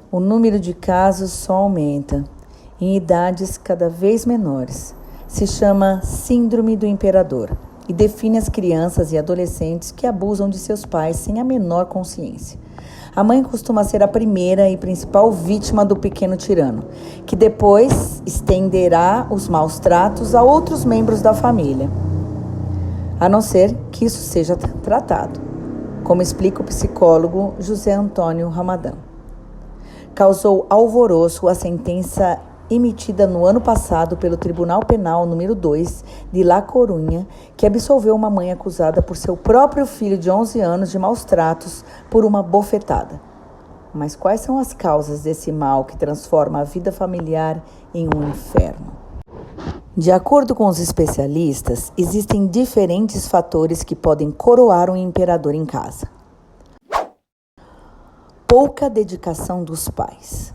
O número de casos só aumenta, em idades cada vez menores. Se chama Síndrome do Imperador e define as crianças e adolescentes que abusam de seus pais sem a menor consciência. A mãe costuma ser a primeira e principal vítima do pequeno tirano, que depois estenderá os maus tratos a outros membros da família, a não ser que isso seja tratado, como explica o psicólogo José Antônio Ramadã. Causou alvoroço a sentença emitida no ano passado pelo Tribunal Penal número 2 de La Coruña, que absolveu uma mãe acusada por seu próprio filho de 11 anos de maus tratos por uma bofetada. Mas quais são as causas desse mal que transforma a vida familiar em um inferno? De acordo com os especialistas, existem diferentes fatores que podem coroar um imperador em casa. Pouca dedicação dos pais.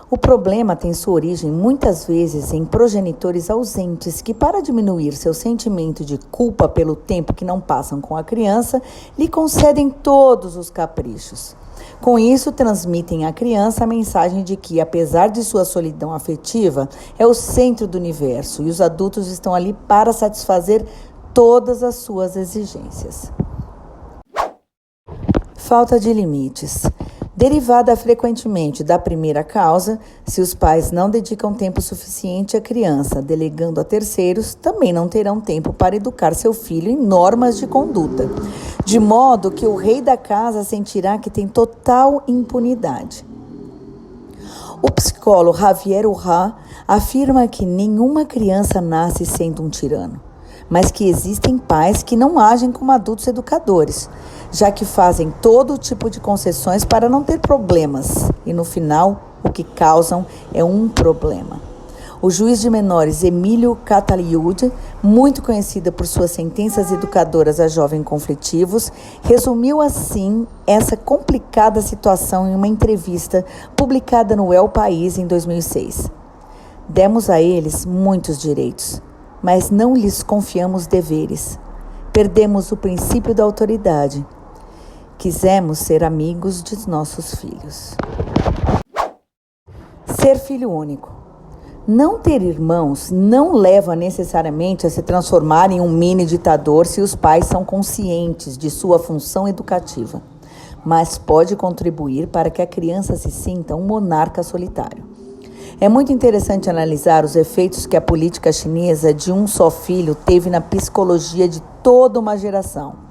O problema tem sua origem muitas vezes em progenitores ausentes que, para diminuir seu sentimento de culpa pelo tempo que não passam com a criança, lhe concedem todos os caprichos. Com isso, transmitem à criança a mensagem de que, apesar de sua solidão afetiva, é o centro do universo e os adultos estão ali para satisfazer todas as suas exigências. Falta de limites. Derivada frequentemente da primeira causa, se os pais não dedicam tempo suficiente à criança, delegando a terceiros, também não terão tempo para educar seu filho em normas de conduta, de modo que o rei da casa sentirá que tem total impunidade. O psicólogo Javier Urra afirma que nenhuma criança nasce sendo um tirano, mas que existem pais que não agem como adultos educadores, já que fazem todo tipo de concessões para não ter problemas e, no final, o que causam é um problema. O juiz de menores Emílio Cataliud, muito conhecido por suas sentenças educadoras a jovens conflitivos, resumiu assim essa complicada situação em uma entrevista publicada no El País em 2006. Demos a eles muitos direitos, mas não lhes confiamos deveres. Perdemos o princípio da autoridade. Quisemos ser amigos de nossos filhos. Ser filho único. Não ter irmãos não leva necessariamente a se transformar em um mini ditador se os pais são conscientes de sua função educativa, mas pode contribuir para que a criança se sinta um monarca solitário. É muito interessante analisar os efeitos que a política chinesa de um só filho teve na psicologia de toda uma geração.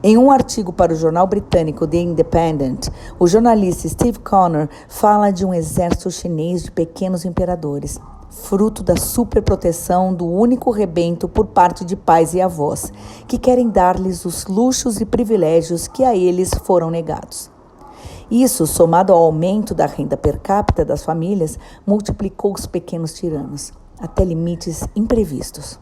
Em um artigo para o jornal britânico The Independent, o jornalista Steve Connor fala de um exército chinês de pequenos imperadores, fruto da superproteção do único rebento por parte de pais e avós, que querem dar-lhes os luxos e privilégios que a eles foram negados. Isso, somado ao aumento da renda per capita das famílias, multiplicou os pequenos tiranos, até limites imprevistos.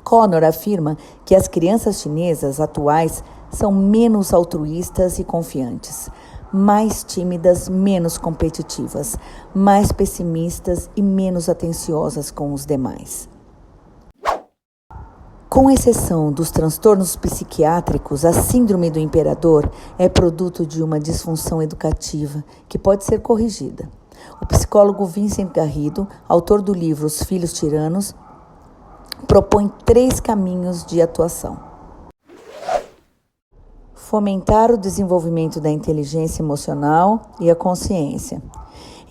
Connor afirma que as crianças chinesas atuais são menos altruístas e confiantes, mais tímidas, menos competitivas, mais pessimistas e menos atenciosas com os demais. Com exceção dos transtornos psiquiátricos, a síndrome do imperador é produto de uma disfunção educativa que pode ser corrigida. O psicólogo Vincent Garrido, autor do livro Os Filhos Tiranos, propõe 3 caminhos de atuação. Fomentar o desenvolvimento da inteligência emocional e a consciência.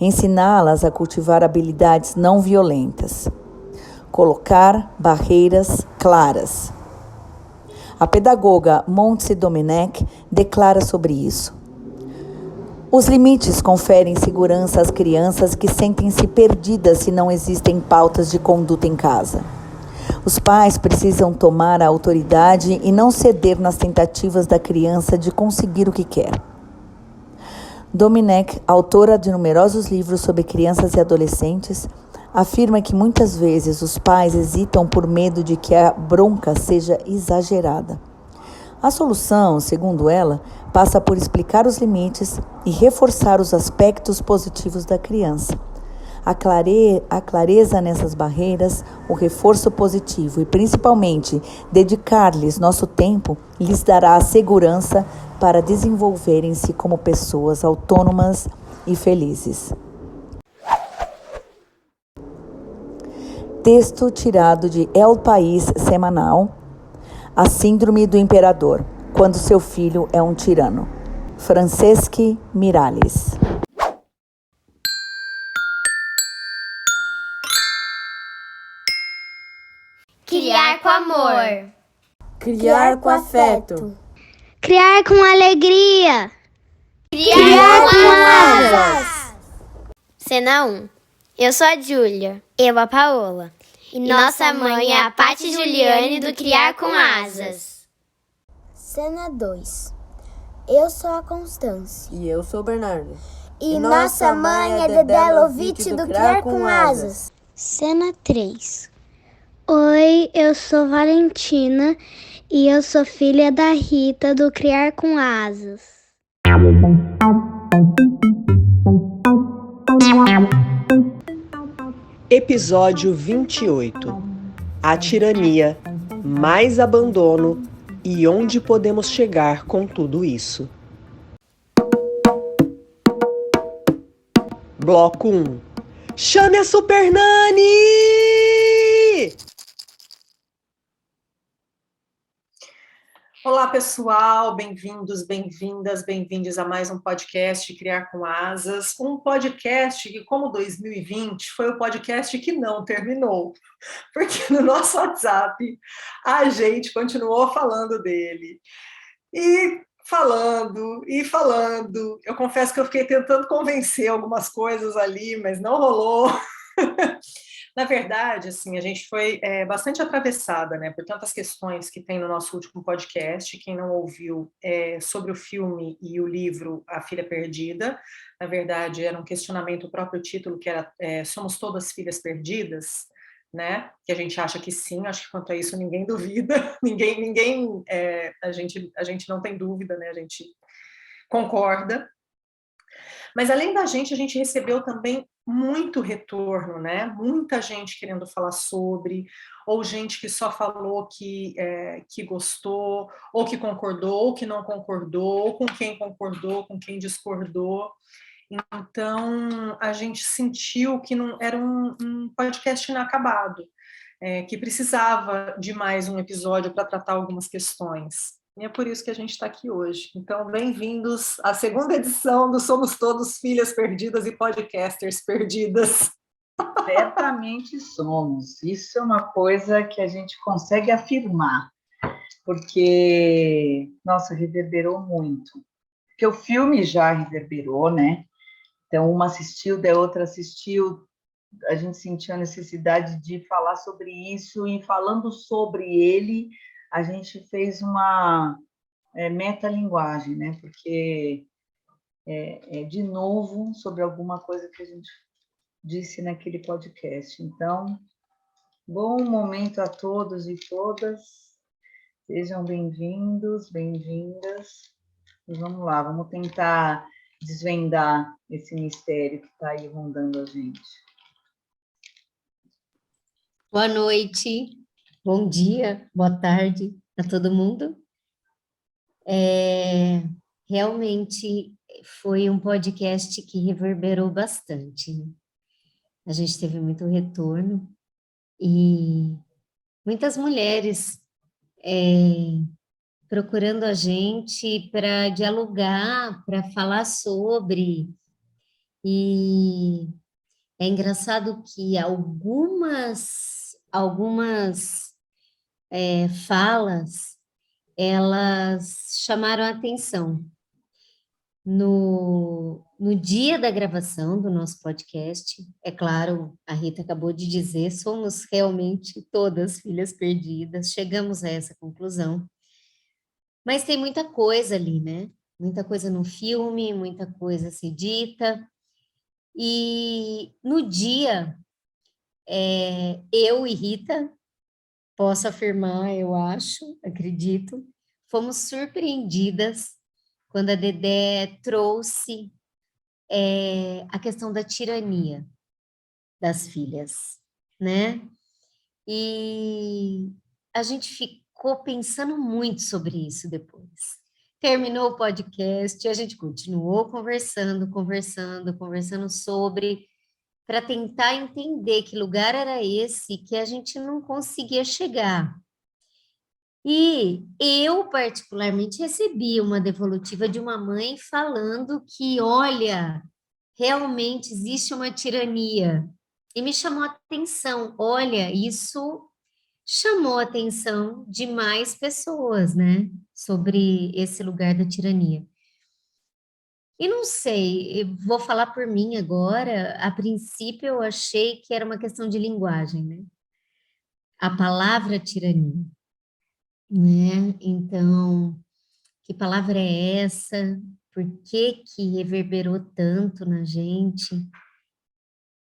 Ensiná-las a cultivar habilidades não violentas. Colocar barreiras claras. A pedagoga Montse Domenech declara sobre isso. Os limites conferem segurança às crianças que sentem-se perdidas se não existem pautas de conduta em casa. Os pais precisam tomar a autoridade e não ceder nas tentativas da criança de conseguir o que quer. Domenech, autora de numerosos livros sobre crianças e adolescentes, afirma que muitas vezes os pais hesitam por medo de que a bronca seja exagerada. A solução, segundo ela, passa por explicar os limites e reforçar os aspectos positivos da criança. A clareza nessas barreiras, o reforço positivo e, principalmente, dedicar-lhes nosso tempo, lhes dará a segurança para desenvolverem-se como pessoas autônomas e felizes. Texto tirado de El País Semanal, A Síndrome do Imperador, quando seu filho é um tirano. Franceschi Miralles. Criar com amor. Criar com afeto. Criar com alegria. Criar com asas. Cena 1. Eu sou a Júlia. Eu a Paola. E nossa mãe é a Paty Juliane do Criar com Asas. Cena 2. Eu sou a Constância. E eu sou o Bernardo. E nossa mãe é Dedé Lovitch do Criar com Asas. Cena 3. Oi, eu sou Valentina e eu sou filha da Rita do Criar com Asas. Episódio 28. A tirania, mais abandono e onde podemos chegar com tudo isso. Bloco 1. Chame a Super Nani! Olá, pessoal, bem-vindos, bem-vindas, bem-vindos a mais um podcast Criar com Asas, um podcast que, como 2020, foi o podcast que não terminou, porque no nosso WhatsApp a gente continuou falando dele, e falando, eu confesso que eu fiquei tentando convencer algumas coisas ali, mas não rolou. Na verdade, assim, a gente foi bastante atravessada, né, por tantas questões que tem no nosso último podcast. Quem não ouviu, sobre o filme e o livro A Filha Perdida, na verdade, era um questionamento, o próprio título, que era Somos Todas Filhas Perdidas, né, que a gente acha que sim, acho que quanto a isso ninguém duvida, a gente não tem dúvida, né, a gente concorda. Mas além da gente, a gente recebeu também muito retorno, né? Muita gente querendo falar sobre, ou gente que só falou que gostou, ou que concordou, ou que não concordou, ou com quem discordou. Então, a gente sentiu que não era um podcast inacabado, que precisava de mais um episódio para tratar algumas questões. E é por isso que a gente está aqui hoje. Então, bem-vindos à segunda edição do Somos Todos Filhas Perdidas e Podcasters Perdidas. Certamente somos. Isso é uma coisa que a gente consegue afirmar, porque, nossa, reverberou muito. Porque o filme já reverberou, né? Então, uma assistiu, da outra assistiu, a gente sentiu a necessidade de falar sobre isso, e falando sobre ele, a gente fez uma metalinguagem, né? Porque de novo sobre alguma coisa que a gente disse naquele podcast. Então, bom momento a todos e todas. Sejam bem-vindos, bem-vindas. E vamos lá, vamos tentar desvendar esse mistério que está aí rondando a gente. Boa noite, bom dia, boa tarde a todo mundo. Realmente foi um podcast que reverberou bastante, né? A gente teve muito retorno e muitas mulheres procurando a gente para dialogar, para falar sobre. E é engraçado que algumas falas, elas chamaram a atenção. No dia da gravação do nosso podcast, é claro, a Rita acabou de dizer, somos realmente todas filhas perdidas, chegamos a essa conclusão. Mas tem muita coisa ali, né? Muita coisa no filme, muita coisa a ser dita. E no dia, eu e Rita, posso afirmar, eu acho, acredito, fomos surpreendidas quando a Dedé trouxe a questão da tirania das filhas, né? E a gente ficou pensando muito sobre isso depois. terminou o podcast, a gente continuou conversando sobre, para tentar entender que lugar era esse que a gente não conseguia chegar. E eu, particularmente, recebi uma devolutiva de uma mãe falando que, olha, realmente existe uma tirania. E me chamou a atenção, olha, isso chamou a atenção de mais pessoas, né, sobre esse lugar da tirania. E não sei, eu vou falar por mim agora, a princípio eu achei que era uma questão de linguagem, né? A palavra tirania, né? Então, que palavra é essa? Por que que reverberou tanto na gente?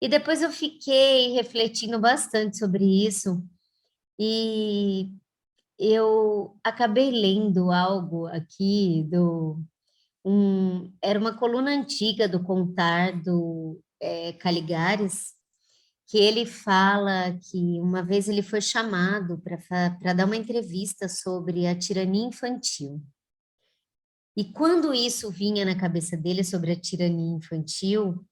E depois eu fiquei refletindo bastante sobre isso e eu acabei lendo algo aqui era uma coluna antiga do Contar do Caligares, que ele fala que uma vez ele foi chamado para dar uma entrevista sobre a tirania infantil. E quando isso vinha na cabeça dele sobre a tirania infantil,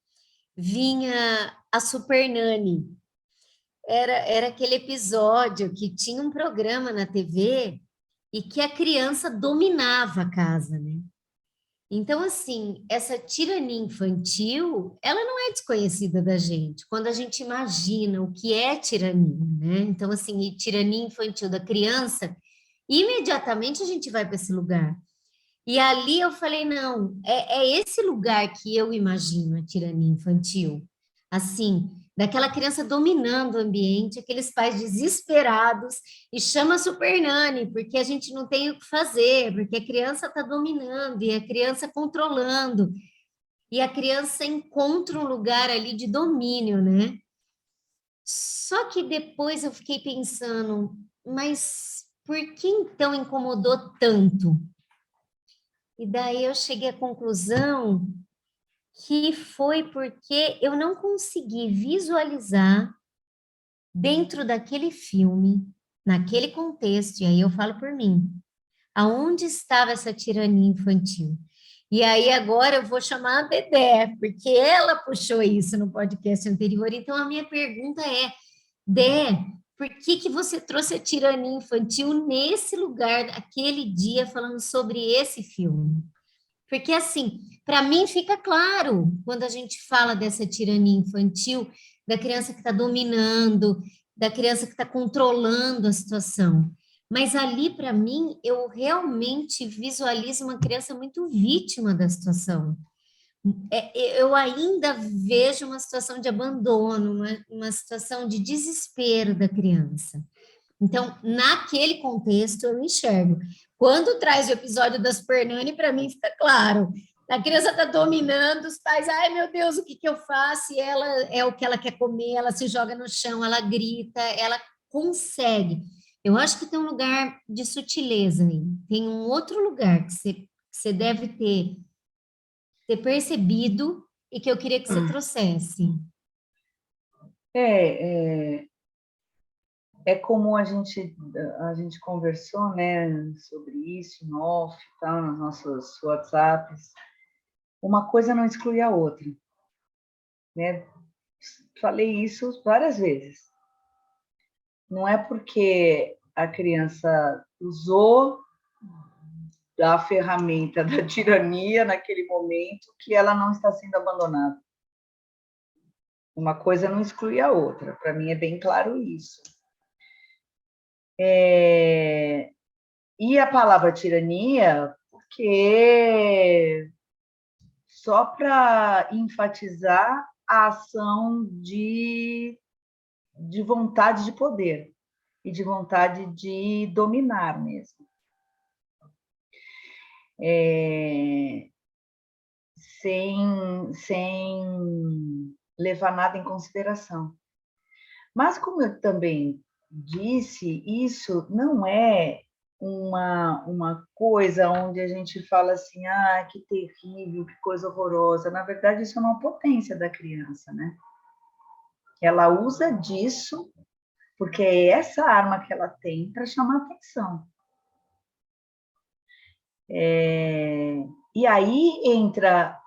vinha a Super Nani. Era aquele episódio que tinha um programa na TV e que a criança dominava a casa, né? Então, assim, essa tirania infantil, ela não é desconhecida da gente, quando a gente imagina o que é tirania, né? Então, assim, e tirania infantil da criança, imediatamente a gente vai para esse lugar. E ali eu falei, não, é esse lugar que eu imagino a tirania infantil. Assim, daquela criança dominando o ambiente, aqueles pais desesperados, e chama a Super Nani, porque a gente não tem o que fazer, porque a criança está dominando, e a criança controlando, e a criança encontra um lugar ali de domínio, né? Só que depois eu fiquei pensando, mas por que então incomodou tanto? E daí eu cheguei à conclusão que foi porque eu não consegui visualizar dentro daquele filme, naquele contexto, e aí eu falo por mim, aonde estava essa tirania infantil? E aí agora eu vou chamar a Dedé, porque ela puxou isso no podcast anterior, então a minha pergunta é, Dé, por que que você trouxe a tirania infantil nesse lugar, aquele dia, falando sobre esse filme? Porque, assim, para mim fica claro, quando a gente fala dessa tirania infantil, da criança que está dominando, da criança que está controlando a situação. Mas ali, para mim, eu realmente visualizo uma criança muito vítima da situação. Eu ainda vejo uma situação de abandono, uma situação de desespero da criança. Então, naquele contexto, eu enxergo. Quando traz o episódio da Super Nani, para mim fica claro. A criança está dominando, os pais, ai meu Deus, o que que eu faço? E ela é o que ela quer comer, ela se joga no chão, ela grita, ela consegue. Eu acho que tem um lugar de sutileza aí. Tem um outro lugar que você deve ter percebido e que eu queria que você trouxesse. É como a gente conversou, né, sobre isso em off, tá, nos nossos WhatsApps. Uma coisa não exclui a outra, né? Falei isso várias vezes. Não é porque a criança usou da ferramenta da tirania naquele momento que ela não está sendo abandonada. Uma coisa não exclui a outra. Para mim é bem claro isso. E a palavra tirania, porque só para enfatizar a ação de vontade de poder e de vontade de dominar mesmo. Sem levar nada em consideração. Mas, como eu também disse, isso não é uma coisa onde a gente fala assim, ah, que terrível, que coisa horrorosa. Na verdade, isso é uma potência da criança, né? Ela usa disso porque é essa arma que ela tem para chamar atenção. E aí entra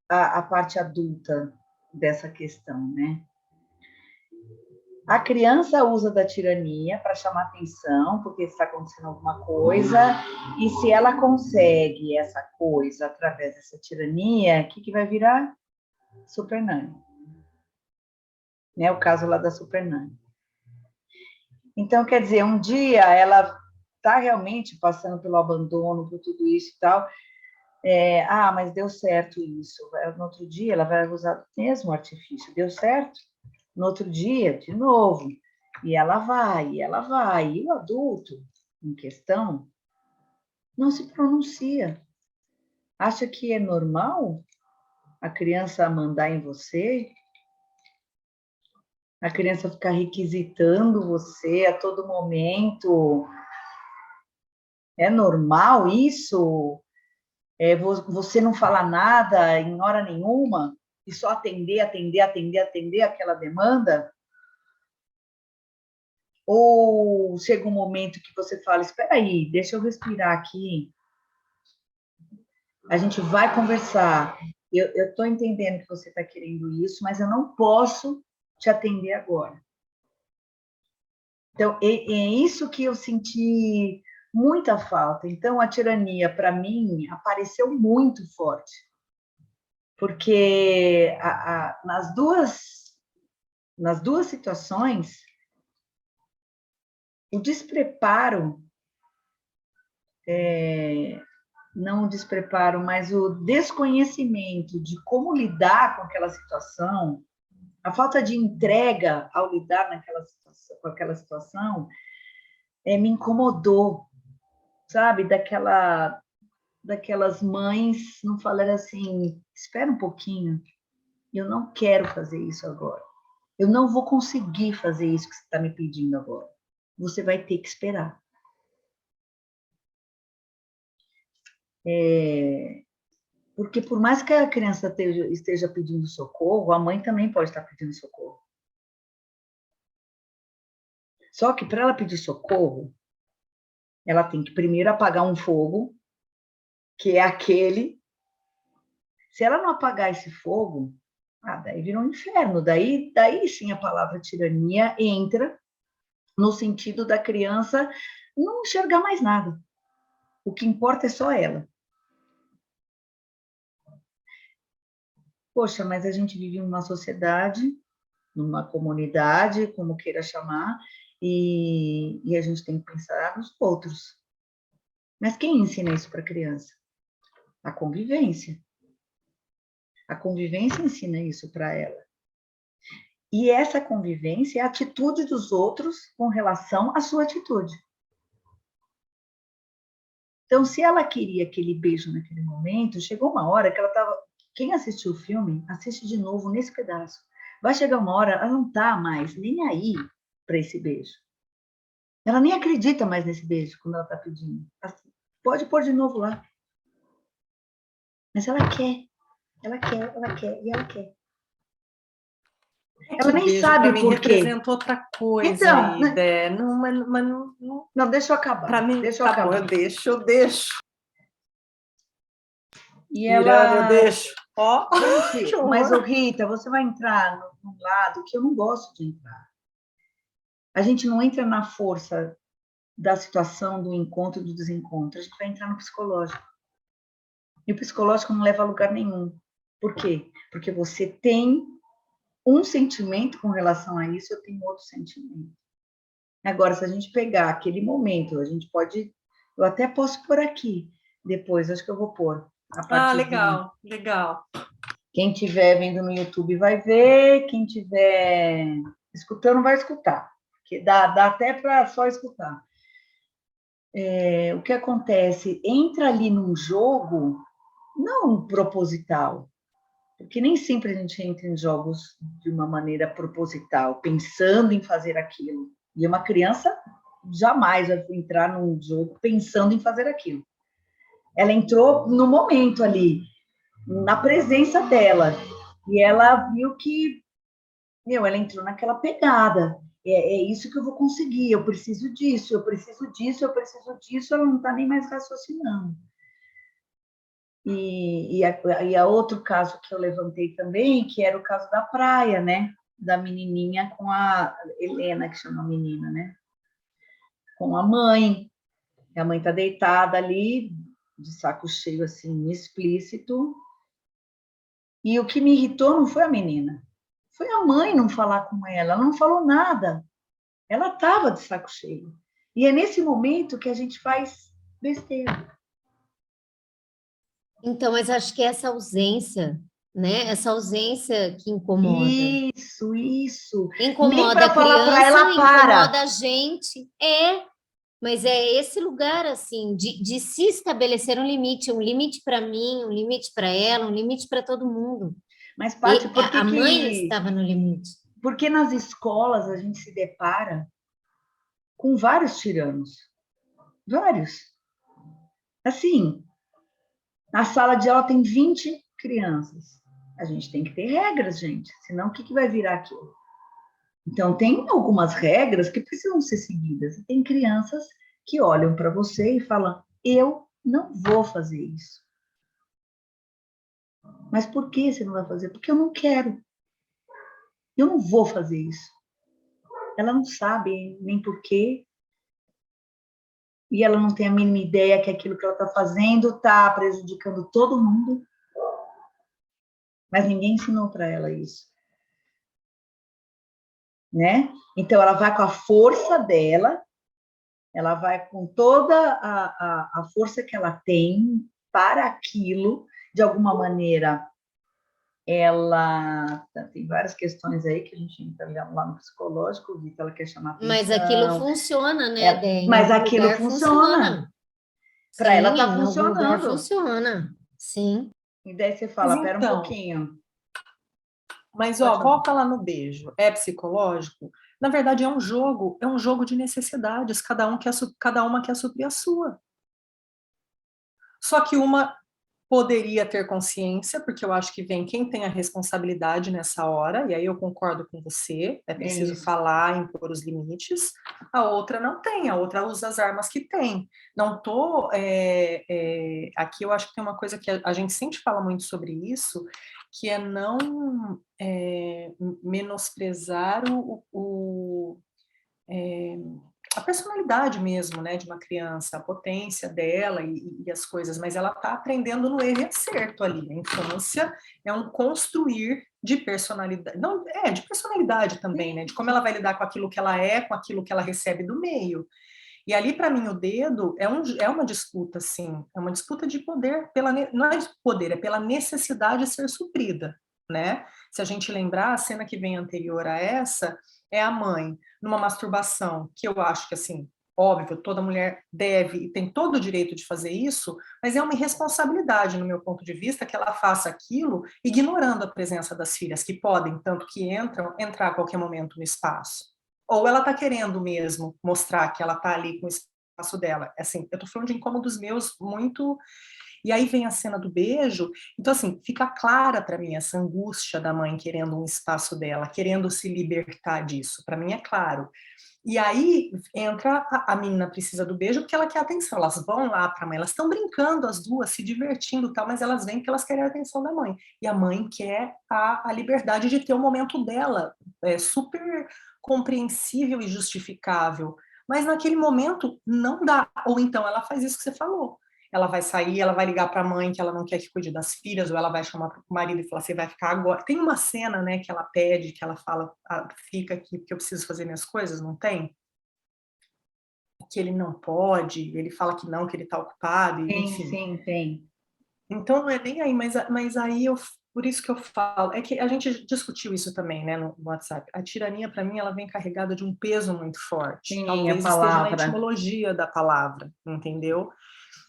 a parte adulta dessa questão, né? A criança usa da tirania para chamar atenção, porque está acontecendo alguma coisa, e se ela consegue essa coisa através dessa tirania, o que vai virar? Super Nanny. Né? O caso lá da Super Nanny. Então, quer dizer, um dia ela está realmente passando pelo abandono, por tudo isso e tal, mas deu certo isso. No outro dia ela vai usar o mesmo artifício, deu certo? No outro dia, de novo, e ela vai, e o adulto em questão não se pronuncia. Acha que é normal a criança mandar em você? A criança ficar requisitando você a todo momento? É normal isso? Você não falar nada em hora nenhuma? E só atender aquela demanda? Ou chega um momento que você fala, espera aí, deixa eu respirar aqui, a gente vai conversar, eu estou entendendo que você está querendo isso, mas eu não posso te atender agora. Então, é isso que eu senti muita falta. Então, a tirania, para mim, apareceu muito forte. Porque nas duas situações, o despreparo, não o despreparo, mas o desconhecimento de como lidar com aquela situação, a falta de entrega ao lidar com aquela situação, me incomodou, sabe? Daquelas mães não falarem assim, espera um pouquinho, eu não quero fazer isso agora. Eu não vou conseguir fazer isso que você está me pedindo agora. Você vai ter que esperar. Porque por mais que a criança esteja pedindo socorro, a mãe também pode estar pedindo socorro. Só que para ela pedir socorro, ela tem que primeiro apagar um fogo, que é aquele. Se ela não apagar esse fogo, daí vira um inferno. Daí sim a palavra tirania entra no sentido da criança não enxergar mais nada. O que importa é só ela. Poxa, mas a gente vive numa sociedade, numa comunidade, como queira chamar, e a gente tem que pensar nos outros. Mas quem ensina isso para a criança? A convivência. A convivência ensina isso para ela. E essa convivência é a atitude dos outros com relação à sua atitude. Então, se ela queria aquele beijo naquele momento, chegou uma hora que ela estava... Quem assistiu o filme, assiste de novo nesse pedaço. Vai chegar uma hora, ela não está mais nem aí para esse beijo. Ela nem acredita mais nesse beijo quando ela está pedindo. Pode pôr de novo lá. Mas ela quer. Ela quer. Ela nem sabe por quê. Representa outra coisa. Então, né? Não, deixa eu acabar. Para mim, deixa eu acabar. Bom, eu deixo. E ela... Eu deixo. Mas, Rita, você vai entrar num lado que eu não gosto de entrar. A gente não entra na força da situação, do encontro e do desencontro. A gente vai entrar no psicológico. E o psicológico não leva a lugar nenhum. Por quê? Porque você tem um sentimento com relação a isso, eu tenho outro sentimento. Agora, se a gente pegar aquele momento, a gente pode... Eu até posso pôr aqui. Depois, acho que eu vou pôr. Legal. Quem estiver vendo no YouTube vai ver, quem estiver escutando vai escutar. Porque dá até para só escutar. O que acontece? Entra ali num jogo, não proposital, porque nem sempre a gente entra em jogos de uma maneira proposital, pensando em fazer aquilo. E uma criança jamais vai entrar num jogo pensando em fazer aquilo. Ela entrou no momento ali, na presença dela, e ela viu que, ela entrou naquela pegada. é isso que eu vou conseguir, eu preciso disso, eu preciso disso, eu preciso disso, ela não está nem mais raciocinando. E a outro caso que eu levantei também, que era o caso da praia, né? Da menininha com a Helena, que chama a menina, né? Com a mãe. E a mãe está deitada ali, de saco cheio, assim, explícito. E o que me irritou não foi a menina, foi a mãe não falar com ela não falou nada. Ela estava de saco cheio. E é nesse momento que a gente faz besteira. Então, mas acho que essa ausência, né? Essa ausência que incomoda. Isso. Incomoda Nem para a falar para criança, ela, para. incomoda a gente. Mas é esse lugar, assim, de se estabelecer um limite para mim, um limite para ela, um limite para todo mundo. Mas, Paty, por que a mãe estava no limite. Porque nas escolas a gente se depara com vários tiranos. Vários. Assim, na sala de aula tem 20 crianças. A gente tem que ter regras, gente. Senão, o que vai virar aquilo? Então, tem algumas regras que precisam ser seguidas. E tem crianças que olham para você e falam, eu não vou fazer isso. Mas por que você não vai fazer? Porque eu não quero. Eu não vou fazer isso. Ela não sabe nem por quê. E ela não tem a mínima ideia que aquilo que ela está fazendo está prejudicando todo mundo. Mas ninguém ensinou para ela isso. Né? Então, ela vai com a força dela, ela vai com toda a força que ela tem para aquilo, de alguma maneira, ela tem várias questões aí que a gente entra lá no psicológico, o Vitor, ela quer chamar atenção. Mas aquilo funciona, né, mas aquilo funciona. Para ela está funcionando. Funciona, sim. E daí você fala, pera um pouquinho. Mas, volta lá no beijo. É psicológico? Na verdade, é um jogo de necessidades. Cada uma quer suprir a sua. Só que uma poderia ter consciência, porque eu acho que vem quem tem a responsabilidade nessa hora, e aí eu concordo com você, é preciso falar, impor os limites. A outra não tem, a outra usa as armas que tem. Não tô... aqui eu acho que tem uma coisa que a gente sempre fala muito sobre isso, que é não menosprezar a personalidade mesmo, né, de uma criança, a potência dela e as coisas, mas ela está aprendendo no erro e acerto ali. A infância é um construir de personalidade, não, de personalidade também, né, de como ela vai lidar com aquilo que ela é, com aquilo que ela recebe do meio. E ali, para mim, o dedo é uma disputa, sim, é uma disputa de poder, não é de poder, é pela necessidade de ser suprida, né? Se a gente lembrar, a cena que vem anterior a essa é a mãe numa masturbação, que eu acho que, assim, óbvio, toda mulher deve e tem todo o direito de fazer isso, mas é uma irresponsabilidade, no meu ponto de vista, que ela faça aquilo ignorando a presença das filhas, que podem, tanto que entrar a qualquer momento no espaço. Ou ela está querendo mesmo mostrar que ela está ali com o espaço dela. Assim, eu estou falando de incômodos meus muito... E aí vem a cena do beijo, então assim, fica clara para mim essa angústia da mãe querendo um espaço dela, querendo se libertar disso, para mim é claro. E aí entra, a menina precisa do beijo porque ela quer atenção, elas vão lá para a mãe, elas estão brincando as duas, se divertindo e tal, mas elas vêm porque elas querem a atenção da mãe. E a mãe quer a liberdade de ter o momento dela, super compreensível e justificável, mas naquele momento não dá, ou então ela faz isso que você falou. Ela vai sair, ela vai ligar para a mãe que ela não quer que cuide das filhas, ou ela vai chamar para o marido e falar, você vai ficar agora. Tem uma cena, né, que ela pede, que ela fala, fica aqui porque eu preciso fazer minhas coisas, não tem? Que ele não pode, ele fala que não, que ele está ocupado, enfim. Sim, tem. Então não é nem aí, mas aí por isso que eu falo, é que a gente discutiu isso também, né, no WhatsApp. A tirania, para mim, ela vem carregada de um peso muito forte. Sim, talvez esteja na etimologia da palavra, entendeu?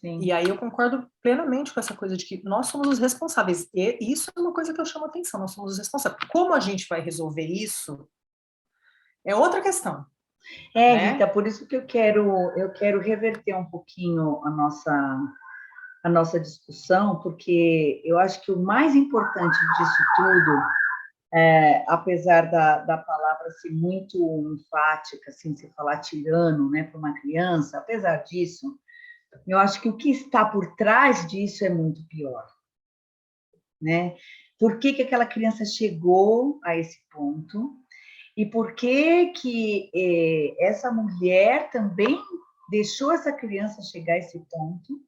Sim. E aí eu concordo plenamente com essa coisa de que nós somos os responsáveis. E isso é uma coisa que eu chamo a atenção, nós somos os responsáveis. Como a gente vai resolver isso é outra questão. Né? Rita, por isso que eu quero reverter um pouquinho a nossa discussão, porque eu acho que o mais importante disso tudo apesar da palavra ser muito enfática, assim, se falar tirano, né, para uma criança, apesar disso, eu acho que o que está por trás disso é muito pior, né? Por que aquela criança chegou a esse ponto e por que essa mulher também deixou essa criança chegar a esse ponto,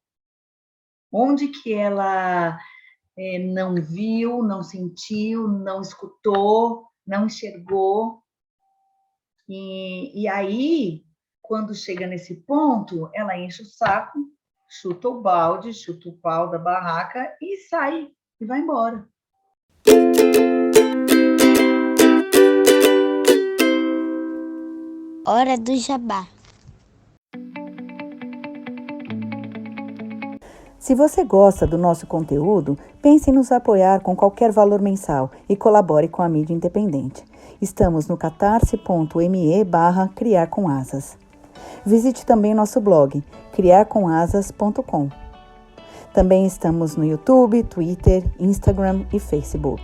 onde que ela não viu, não sentiu, não escutou, não enxergou. E aí, quando chega nesse ponto, ela enche o saco, chuta o balde, chuta o pau da barraca e sai, e vai embora. Hora do jabá. Se você gosta do nosso conteúdo, pense em nos apoiar com qualquer valor mensal e colabore com a mídia independente. Estamos no catarse.me/criarcomasas. Visite também nosso blog, criarcomasas.com. Também estamos no YouTube, Twitter, Instagram e Facebook.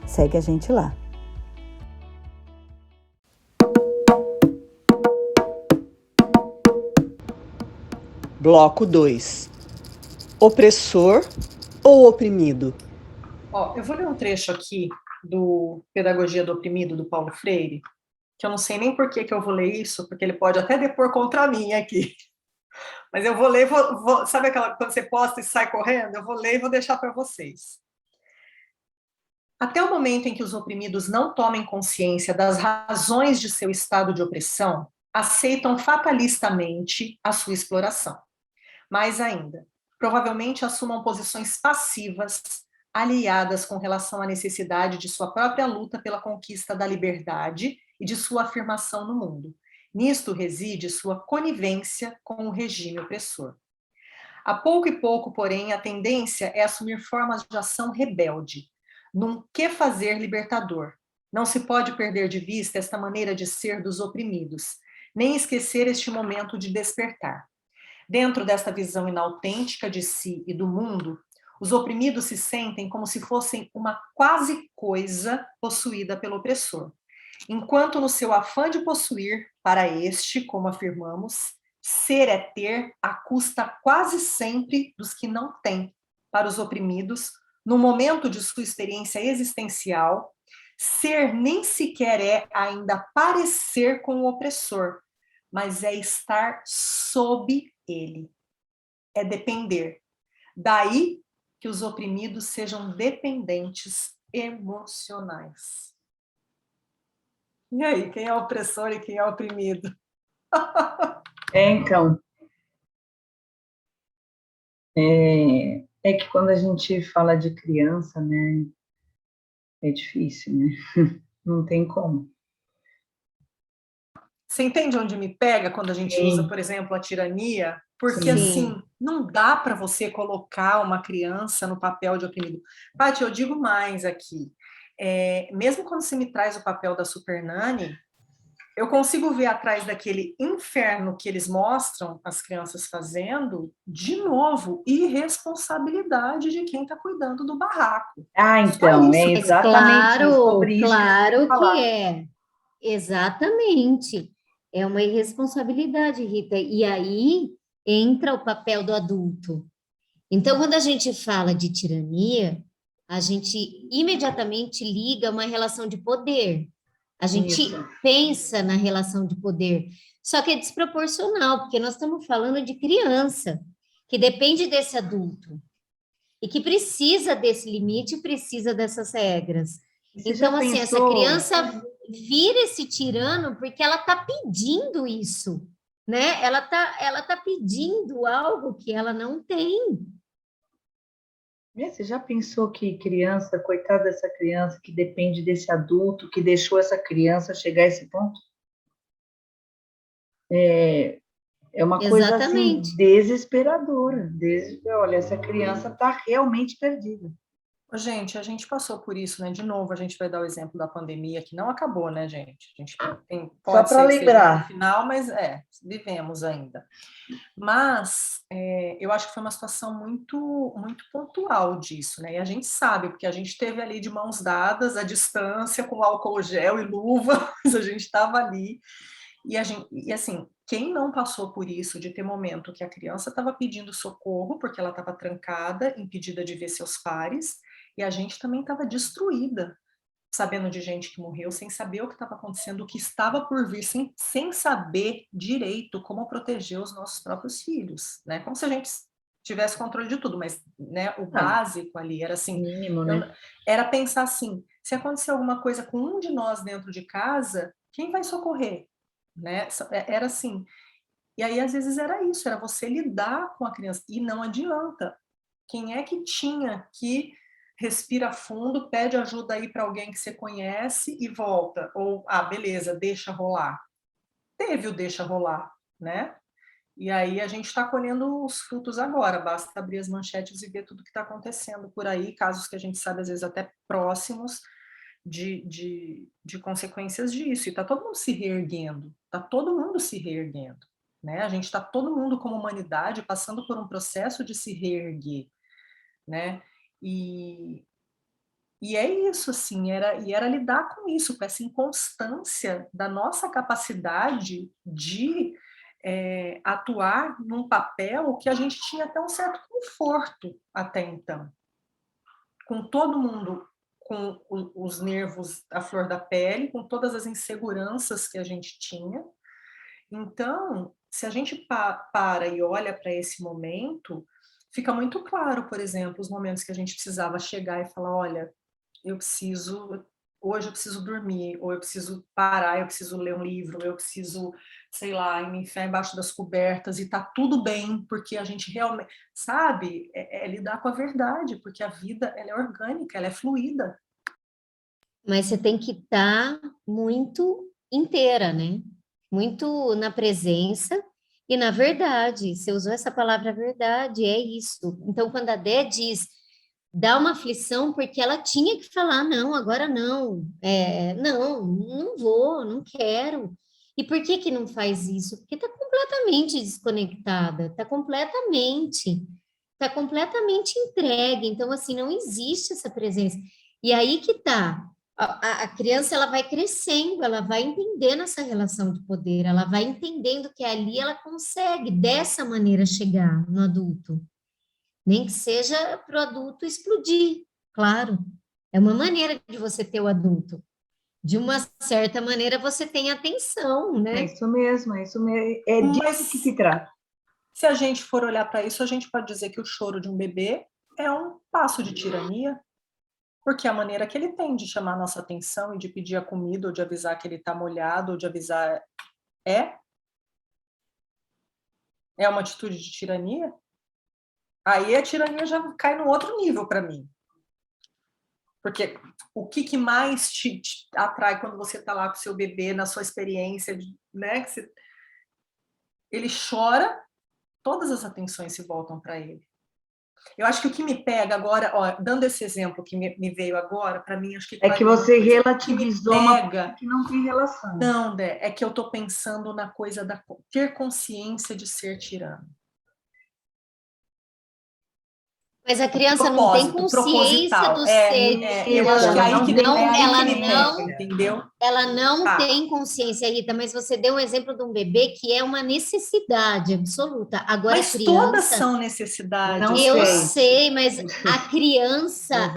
Segue a gente lá. Bloco 2. Opressor ou oprimido? Eu vou ler um trecho aqui do Pedagogia do Oprimido, do Paulo Freire, que eu não sei nem por que eu vou ler isso, porque ele pode até depor contra mim aqui. Mas eu vou ler, sabe aquela quando você posta e sai correndo? Eu vou ler e vou deixar para vocês. Até o momento em que os oprimidos não tomem consciência das razões de seu estado de opressão, aceitam fatalistamente a sua exploração. Mais ainda, provavelmente assumam posições passivas, aliadas com relação à necessidade de sua própria luta pela conquista da liberdade e de sua afirmação no mundo. Nisto reside sua conivência com o regime opressor. A pouco e pouco, porém, a tendência é assumir formas de ação rebelde, num que-fazer libertador. Não se pode perder de vista esta maneira de ser dos oprimidos, nem esquecer este momento de despertar. Dentro desta visão inautêntica de si e do mundo, os oprimidos se sentem como se fossem uma quase coisa possuída pelo opressor. Enquanto no seu afã de possuir, para este, como afirmamos, ser é ter à custa quase sempre dos que não têm. Para os oprimidos, no momento de sua experiência existencial, ser nem sequer é ainda parecer com o opressor, mas é estar sob ele, é depender. Daí que os oprimidos sejam dependentes emocionais. E aí, quem é opressor e quem é oprimido? Então, é que quando a gente fala de criança, né, é difícil, né? Não tem como. Você entende onde me pega quando a gente usa, por exemplo, a tirania? Porque, assim, não dá para você colocar uma criança no papel de oprimido. Paty, eu digo mais aqui. Mesmo quando você me traz o papel da Super Nanny, eu consigo ver atrás daquele inferno que eles mostram as crianças fazendo, de novo, irresponsabilidade de quem está cuidando do barraco. Então, é exatamente sobre isso. Claro que é. Exatamente. É uma irresponsabilidade, Rita. E aí entra o papel do adulto. Então, quando a gente fala de tirania, a gente imediatamente liga uma relação de poder. A gente pensa na relação de poder. Só que é desproporcional, porque nós estamos falando de criança, que depende desse adulto. E que precisa desse limite, precisa dessas regras. Então, assim, essa criança vira esse tirano porque ela está pedindo isso, né? Ela tá pedindo algo que ela não tem. Você já pensou que criança, coitada dessa criança que depende desse adulto, que deixou essa criança chegar a esse ponto? É uma coisa assim, desesperadora. Olha, essa criança está realmente perdida. Gente, a gente passou por isso, né? De novo, a gente vai dar o exemplo da pandemia, que não acabou, né, gente? A gente pode para ser que seja lembrar. no final, mas vivemos ainda. Mas eu acho que foi uma situação muito, muito pontual disso, né? E a gente sabe, porque a gente esteve ali de mãos dadas, à distância, com álcool gel e luva, mas a gente estava ali. E assim, quem não passou por isso, de ter momento que a criança estava pedindo socorro, porque ela estava trancada, impedida de ver seus pares, e a gente também estava destruída, sabendo de gente que morreu, sem saber o que estava acontecendo, o que estava por vir, sem saber direito como proteger os nossos próprios filhos, né? Como se a gente tivesse controle de tudo, mas né, o básico ali era assim, Mínimo, né? era pensar assim, se acontecer alguma coisa com um de nós dentro de casa, quem vai socorrer? Né? Era assim. E aí, às vezes, era isso, era você lidar com a criança, e não adianta. Quem é que tinha que respira fundo, pede ajuda aí para alguém que você conhece e volta? Ou, beleza, deixa rolar. Teve o deixa rolar, né? E aí a gente está colhendo os frutos agora, basta abrir as manchetes e ver tudo que está acontecendo por aí, casos que a gente sabe, às vezes, até próximos de consequências disso. E está todo mundo se reerguendo, está todo mundo se reerguendo. Né? A gente está todo mundo como humanidade passando por um processo de se reerguer, né? E é isso, assim, era lidar com isso, com essa inconstância da nossa capacidade de atuar num papel que a gente tinha até um certo conforto até então. Com todo mundo com os nervos à flor da pele, com todas as inseguranças que a gente tinha. Então, se a gente para e olha para esse momento, fica muito claro, por exemplo, os momentos que a gente precisava chegar e falar, olha, hoje eu preciso dormir, ou eu preciso parar, eu preciso ler um livro, eu preciso, sei lá, me enfiar embaixo das cobertas e tá tudo bem, porque a gente realmente, sabe, lidar com a verdade, porque a vida, ela é orgânica, ela é fluida. Mas você tem que estar muito inteira, né? Muito na presença e na verdade. Você usou essa palavra verdade, é isso. Então, quando a Dé diz, dá uma aflição, porque ela tinha que falar, não, agora não, não vou, não quero. E por que que não faz isso? Porque está completamente desconectada, está completamente entregue. Então, assim, não existe essa presença. E aí que tá. A criança ela vai crescendo, ela vai entendendo essa relação de poder, ela vai entendendo que ali ela consegue dessa maneira chegar no adulto, nem que seja para o adulto explodir, claro, é uma maneira de você ter o adulto, de uma certa maneira você tem atenção, né? É isso mesmo, é disso que se trata. Se a gente for olhar para isso, a gente pode dizer que o choro de um bebê é um passo de tirania, porque a maneira que ele tem de chamar a nossa atenção e de pedir a comida, ou de avisar que ele está molhado, ou de avisar é uma atitude de tirania? Aí a tirania já cai num outro nível para mim. Porque o que mais te atrai quando você está lá com o seu bebê, na sua experiência, né? Ele chora, todas as atenções se voltam para ele. Eu acho que o que me pega agora, dando esse exemplo que me veio agora, para mim, acho que... É que você relativizou uma coisa que não tem relação. Não, Dé, é que eu estou pensando na coisa da ter consciência de ser tirano. Mas a criança não tem consciência do ser. Eu acho que aí que me não, pega, entendeu? Ela não tem consciência, Rita, mas você deu um exemplo de um bebê que é uma necessidade absoluta. Agora, mas a criança... todas são necessidades. Eu sei, mas a criança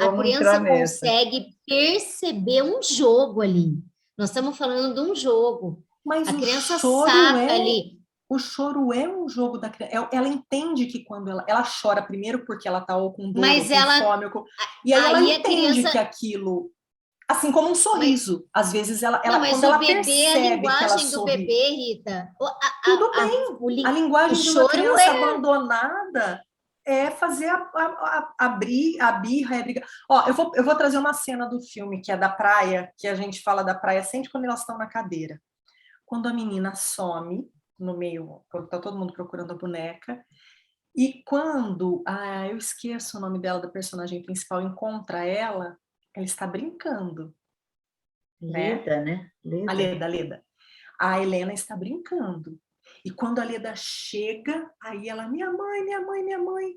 consegue perceber um jogo ali. Nós estamos falando de um jogo. Mas a criança sabe ali. O choro é um jogo da criança. Ela entende que quando ela chora primeiro porque ela está ou com dor, ou com fome, e aí ela entende que aquilo, assim como um sorriso, às vezes ela mas quando o ela bebê, percebe a linguagem do bebê, Rita. Tudo bem. A linguagem de uma criança abandonada é fazer a birra, a briga. Eu vou trazer uma cena do filme que é da praia, que a gente fala da praia sempre quando elas estão na cadeira. Quando a menina some no meio, quando está todo mundo procurando a boneca, E quando, eu esqueço o nome dela, da personagem principal, encontra ela está brincando, né? Leda, né? A Leda. Leda. A Helena está brincando. E quando a Leda chega, aí ela, minha mãe, minha mãe, minha mãe.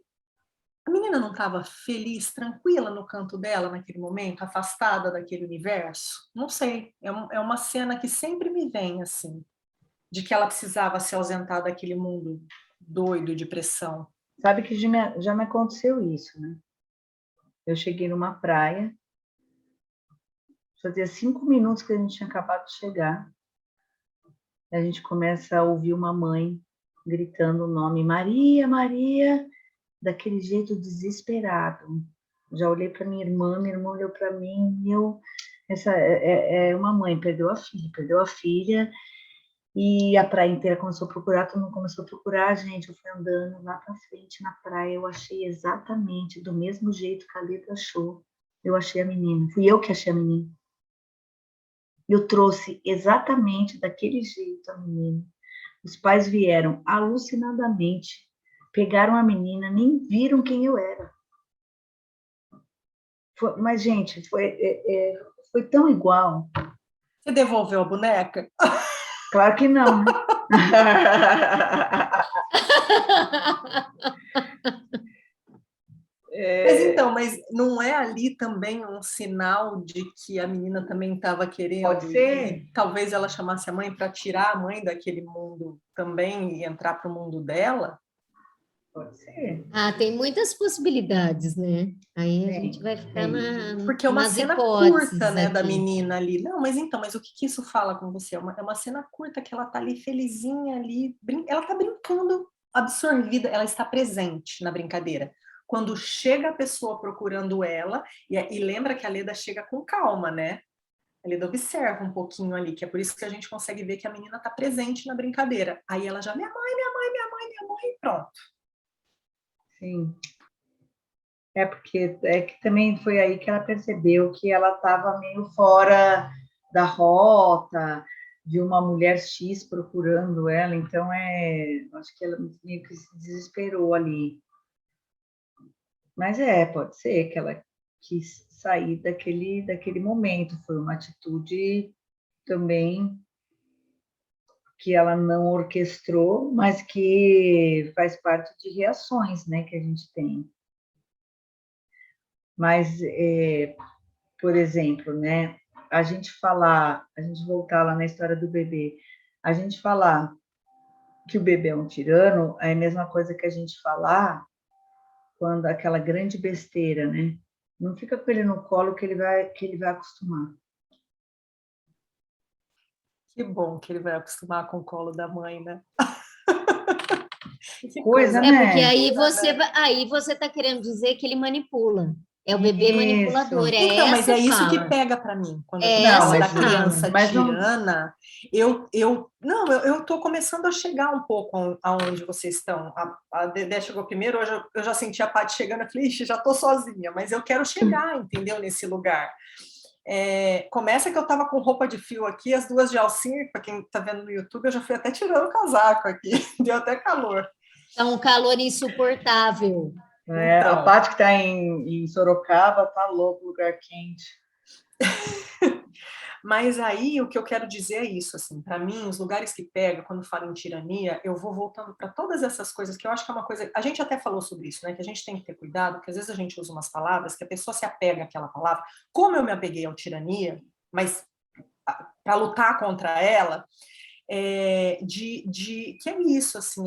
A menina não estava feliz, tranquila no canto dela naquele momento, afastada daquele universo? Não sei. É uma cena que sempre me vem, assim, de que ela precisava se ausentar daquele mundo doido de pressão. Sabe que já me aconteceu isso, né? Eu cheguei numa praia, fazia 5 minutos que a gente tinha acabado de chegar, e a gente começa a ouvir uma mãe gritando o nome Maria, Maria, daquele jeito desesperado. Já olhei para minha irmã olhou para mim, essa é uma mãe, perdeu a filha, e a praia inteira começou a procurar, todo mundo começou a procurar, gente, eu fui andando lá para frente na praia, eu achei exatamente do mesmo jeito que a Leda achou, eu achei a menina, fui eu que achei a menina. Eu trouxe exatamente daquele jeito a menina. Os pais vieram alucinadamente, pegaram a menina, nem viram quem eu era. Mas, gente, foi tão igual. Você devolveu a boneca? Claro que não, né? Mas não é ali também um sinal de que a menina também estava querendo? Pode ser. E talvez ela chamasse a mãe para tirar a mãe daquele mundo também e entrar para o mundo dela? Pode ser. Tem muitas possibilidades, né? Aí a gente vai ficar porque é uma cena curta, né, da menina ali. Não, mas o que isso fala com você? É uma cena curta que ela tá ali felizinha ali, ela tá brincando, absorvida, ela está presente na brincadeira. Quando chega a pessoa procurando ela, e lembra que a Leda chega com calma, né? A Leda observa um pouquinho ali, que é por isso que a gente consegue ver que a menina tá presente na brincadeira. Aí ela já, minha mãe, minha mãe, minha mãe, minha mãe, e pronto. Sim. Porque que também foi aí que ela percebeu que ela estava meio fora da rota, de uma mulher X procurando ela, então acho que ela meio que se desesperou ali. Mas pode ser que ela quis sair daquele momento, foi uma atitude também que ela não orquestrou, mas que faz parte de reações, né, que a gente tem. Mas, por exemplo, né, a gente voltar lá na história do bebê, a gente falar que o bebê é um tirano, é a mesma coisa que a gente falar quando aquela grande besteira, né? Não fica com ele no colo que ele vai acostumar. Que bom que ele vai acostumar com o colo da mãe, né? Que coisa, né? Porque aí você está querendo dizer que ele manipula. É o bebê manipulador. Então, mas é isso que pega para mim. Quando eu falo da criança tirana, eu estou começando a chegar um pouco aonde vocês estão. A Dedé chegou primeiro, hoje eu já senti a Paty chegando, eu falei, ixi, já estou sozinha, mas eu quero chegar, entendeu, nesse lugar. Começa que eu estava com roupa de fio aqui, as duas de alcinha, para quem está vendo no YouTube, eu já fui até tirando o casaco aqui, deu até calor. É um calor insuportável. Então. A Paty que está em Sorocaba, tá louco, lugar quente. Mas aí o que eu quero dizer é isso, assim, para mim, os lugares que pega, quando falo em tirania, eu vou voltando para todas essas coisas que eu acho que é uma coisa. A gente até falou sobre isso, né? Que a gente tem que ter cuidado, porque às vezes a gente usa umas palavras que a pessoa se apega àquela palavra. Como eu me apeguei ao tirania, mas para lutar contra ela, que é isso, assim,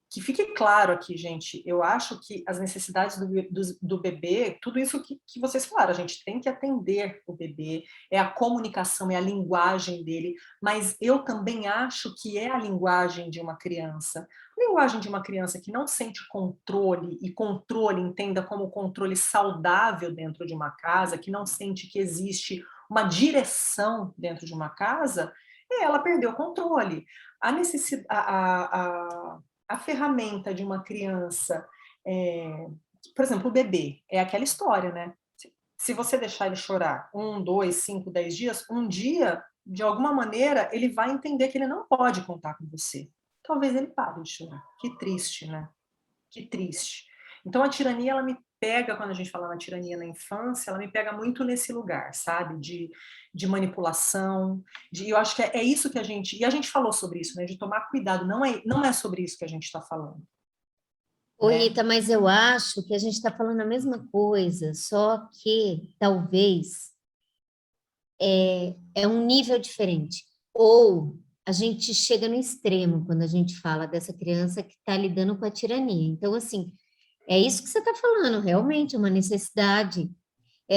que fique claro aqui, gente, eu acho que as necessidades do bebê, tudo isso que vocês falaram, a gente tem que atender o bebê, é a comunicação, é a linguagem dele, mas eu também acho que é a linguagem de uma criança. A linguagem de uma criança que não sente controle, e controle entenda como controle saudável dentro de uma casa, que não sente que existe uma direção dentro de uma casa, ela perdeu o controle. A ferramenta de uma criança, por exemplo, o bebê, é aquela história, né? Se você deixar ele chorar 1, 2, 5, 10 dias, um dia, de alguma maneira, ele vai entender que ele não pode contar com você. talvez ele pare de chorar. Que triste, né? Que triste. Então, a tirania, ela me pega, quando a gente fala na tirania na infância, ela me pega muito nesse lugar, sabe? De manipulação, eu acho que é isso que a gente... E a gente falou sobre isso, né? De tomar cuidado. Não é sobre isso que a gente está falando. Ô, Rita, mas eu acho que a gente está falando a mesma coisa, só que talvez é um nível diferente. Ou a gente chega no extremo quando a gente fala dessa criança que está lidando com a tirania. Então, assim, é isso que você está falando, realmente, é uma necessidade.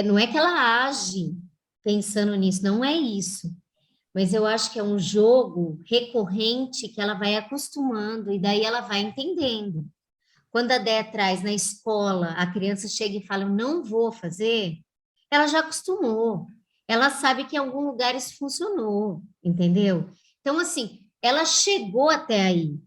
Não é que ela age pensando nisso, não é isso. Mas eu acho que é um jogo recorrente que ela vai acostumando e daí ela vai entendendo. Quando a Déia traz na escola, a criança chega e fala, eu não vou fazer, ela já acostumou. Ela sabe que em algum lugar isso funcionou, entendeu? Então, assim, ela chegou até aí.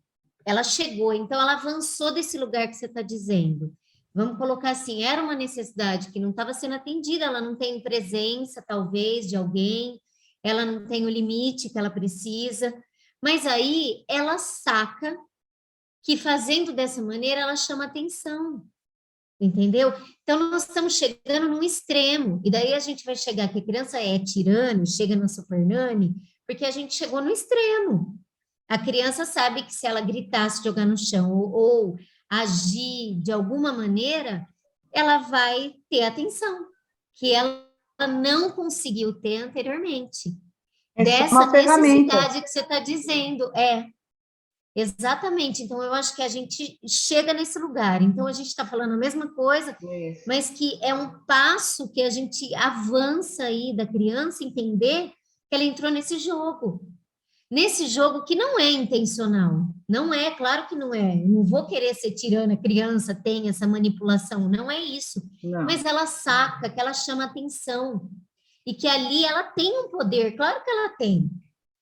Ela chegou, então ela avançou desse lugar que você está dizendo. Vamos colocar assim, era uma necessidade que não estava sendo atendida, ela não tem presença, talvez, de alguém, ela não tem o limite que ela precisa, mas aí ela saca que fazendo dessa maneira ela chama atenção, entendeu? Então nós estamos chegando num extremo, e daí a gente vai chegar que a criança é tirana, chega na Super Nani, porque a gente chegou no extremo. A criança sabe que se ela gritar, se jogar no chão ou agir de alguma maneira, ela vai ter atenção, que ela não conseguiu ter anteriormente. Dessa uma ferramenta. necessidade que você está dizendo, exatamente. Então, eu acho que a gente chega nesse lugar. Então, a gente está falando a mesma coisa, mas que é um passo que a gente avança aí da criança entender que ela entrou nesse jogo. Nesse jogo que não é intencional. Não é, claro que não é. Eu não vou querer ser tirana, criança tem essa manipulação. Não é isso. Não. Mas ela saca, que ela chama atenção. E que ali ela tem um poder. Claro que ela tem.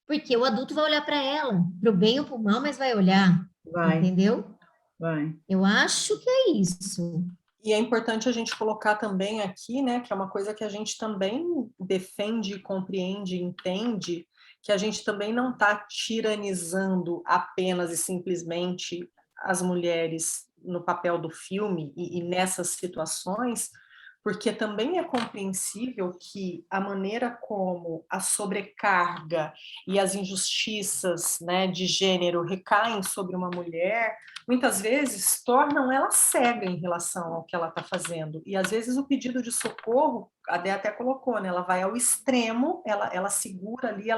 Porque o adulto vai olhar para ela, para o bem ou para o mal, mas vai olhar, entendeu? Vai. Eu acho que é isso. E é importante a gente colocar também aqui, né, que é uma coisa que a gente também defende, compreende, entende, que a gente também não está tiranizando apenas e simplesmente as mulheres no papel do filme e nessas situações, porque também é compreensível que a maneira como a sobrecarga e as injustiças, né, de gênero recaem sobre uma mulher, muitas vezes tornam ela cega em relação ao que ela está fazendo. E às vezes o pedido de socorro, a Dé até colocou, né, ela vai ao extremo, ela segura ali,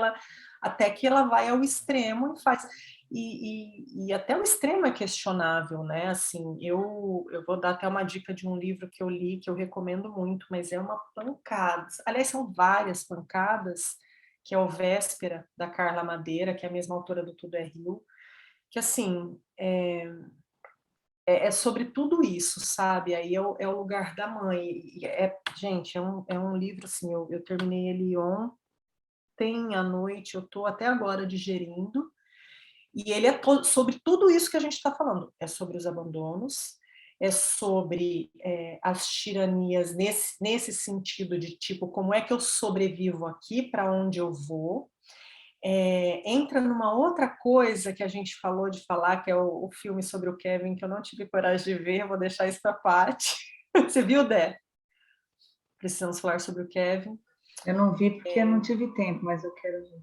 até que ela vai ao extremo e faz... E até o extremo é questionável, né? Assim, eu vou dar até uma dica de um livro que eu li, que eu recomendo muito, mas é uma pancada. Aliás, são várias pancadas, que é o Véspera, da Carla Madeira, que é a mesma autora do Tudo é Rio, que, assim, é sobre tudo isso, sabe? Aí é o lugar da mãe. Gente, é um livro, assim, eu terminei ele ontem à noite, eu estou até agora digerindo, e ele é sobre tudo isso que a gente está falando. É sobre os abandonos, é sobre as tiranias nesse sentido de, tipo, como é que eu sobrevivo aqui, para onde eu vou. Entra numa outra coisa que a gente falou de falar, que é o filme sobre o Kevin, que eu não tive coragem de ver, vou deixar isso para parte. Você viu, Dé? Precisamos falar sobre o Kevin. Eu não vi porque eu não tive tempo, mas eu quero ver.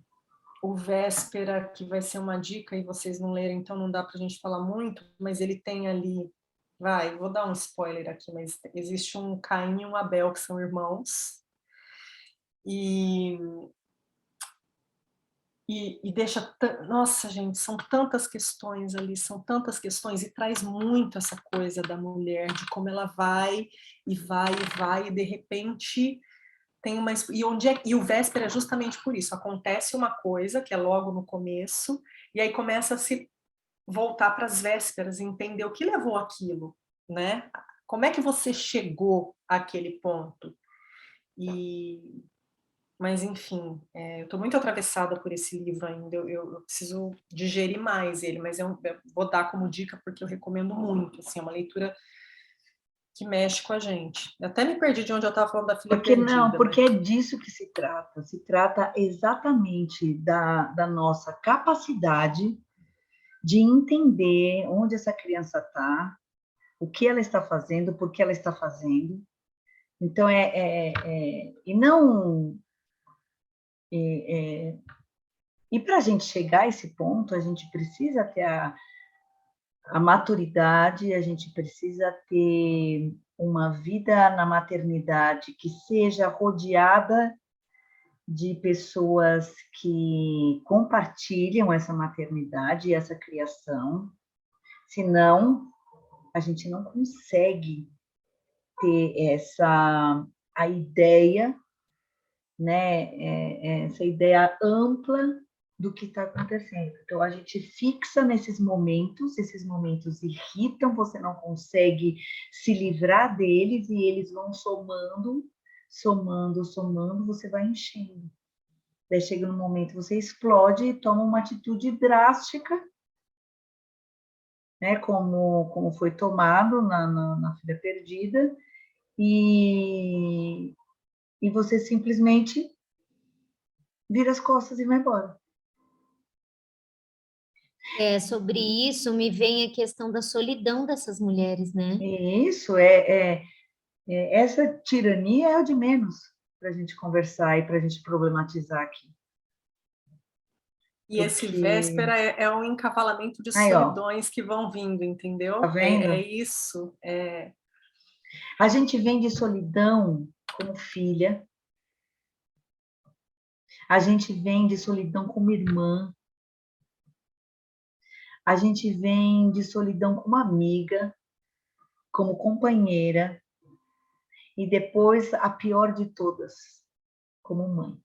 O Véspera, que vai ser uma dica e vocês não leram, então não dá para a gente falar muito, mas ele tem ali, vou dar um spoiler aqui, mas existe um Caim e um Abel, que são irmãos, e deixa, nossa gente, são tantas questões ali, são tantas questões, e traz muito essa coisa da mulher, de como ela vai, e de repente... E o Véspera é justamente por isso, acontece uma coisa, que é logo no começo, e aí começa a se voltar para as vésperas, entender o que levou aquilo, né? Como é que você chegou àquele ponto? Mas, enfim, eu estou muito atravessada por esse livro ainda, eu preciso digerir mais ele, mas eu vou dar como dica porque eu recomendo muito, assim, é uma leitura que mexe com a gente. Eu até me perdi de onde eu estava falando da filha perdida. Não, porque é disso que se trata exatamente da nossa capacidade de entender onde essa criança está, o que ela está fazendo, por que ela está fazendo. Então, e não... E para a gente chegar a esse ponto, a gente precisa ter a maturidade, a gente precisa ter uma vida na maternidade que seja rodeada de pessoas que compartilham essa maternidade e essa criação, senão a gente não consegue ter a ideia, né, essa ideia ampla do que está acontecendo. Então, a gente fixa nesses momentos, esses momentos irritam, você não consegue se livrar deles, e eles vão somando, você vai enchendo. Daí chega no momento, você explode e toma uma atitude drástica, né, como foi tomado na Filha Perdida, e você simplesmente vira as costas e vai embora. Sobre isso me vem a questão da solidão dessas mulheres, né? Isso, essa tirania é o de menos para a gente conversar e para a gente problematizar aqui. E esse véspera é um encavalamento de solidões que vão vindo, entendeu? Tá vendo? É isso. A gente vem de solidão como filha, a gente vem de solidão como irmã, a gente vem de solidão como amiga, como companheira, e depois, a pior de todas, como mãe.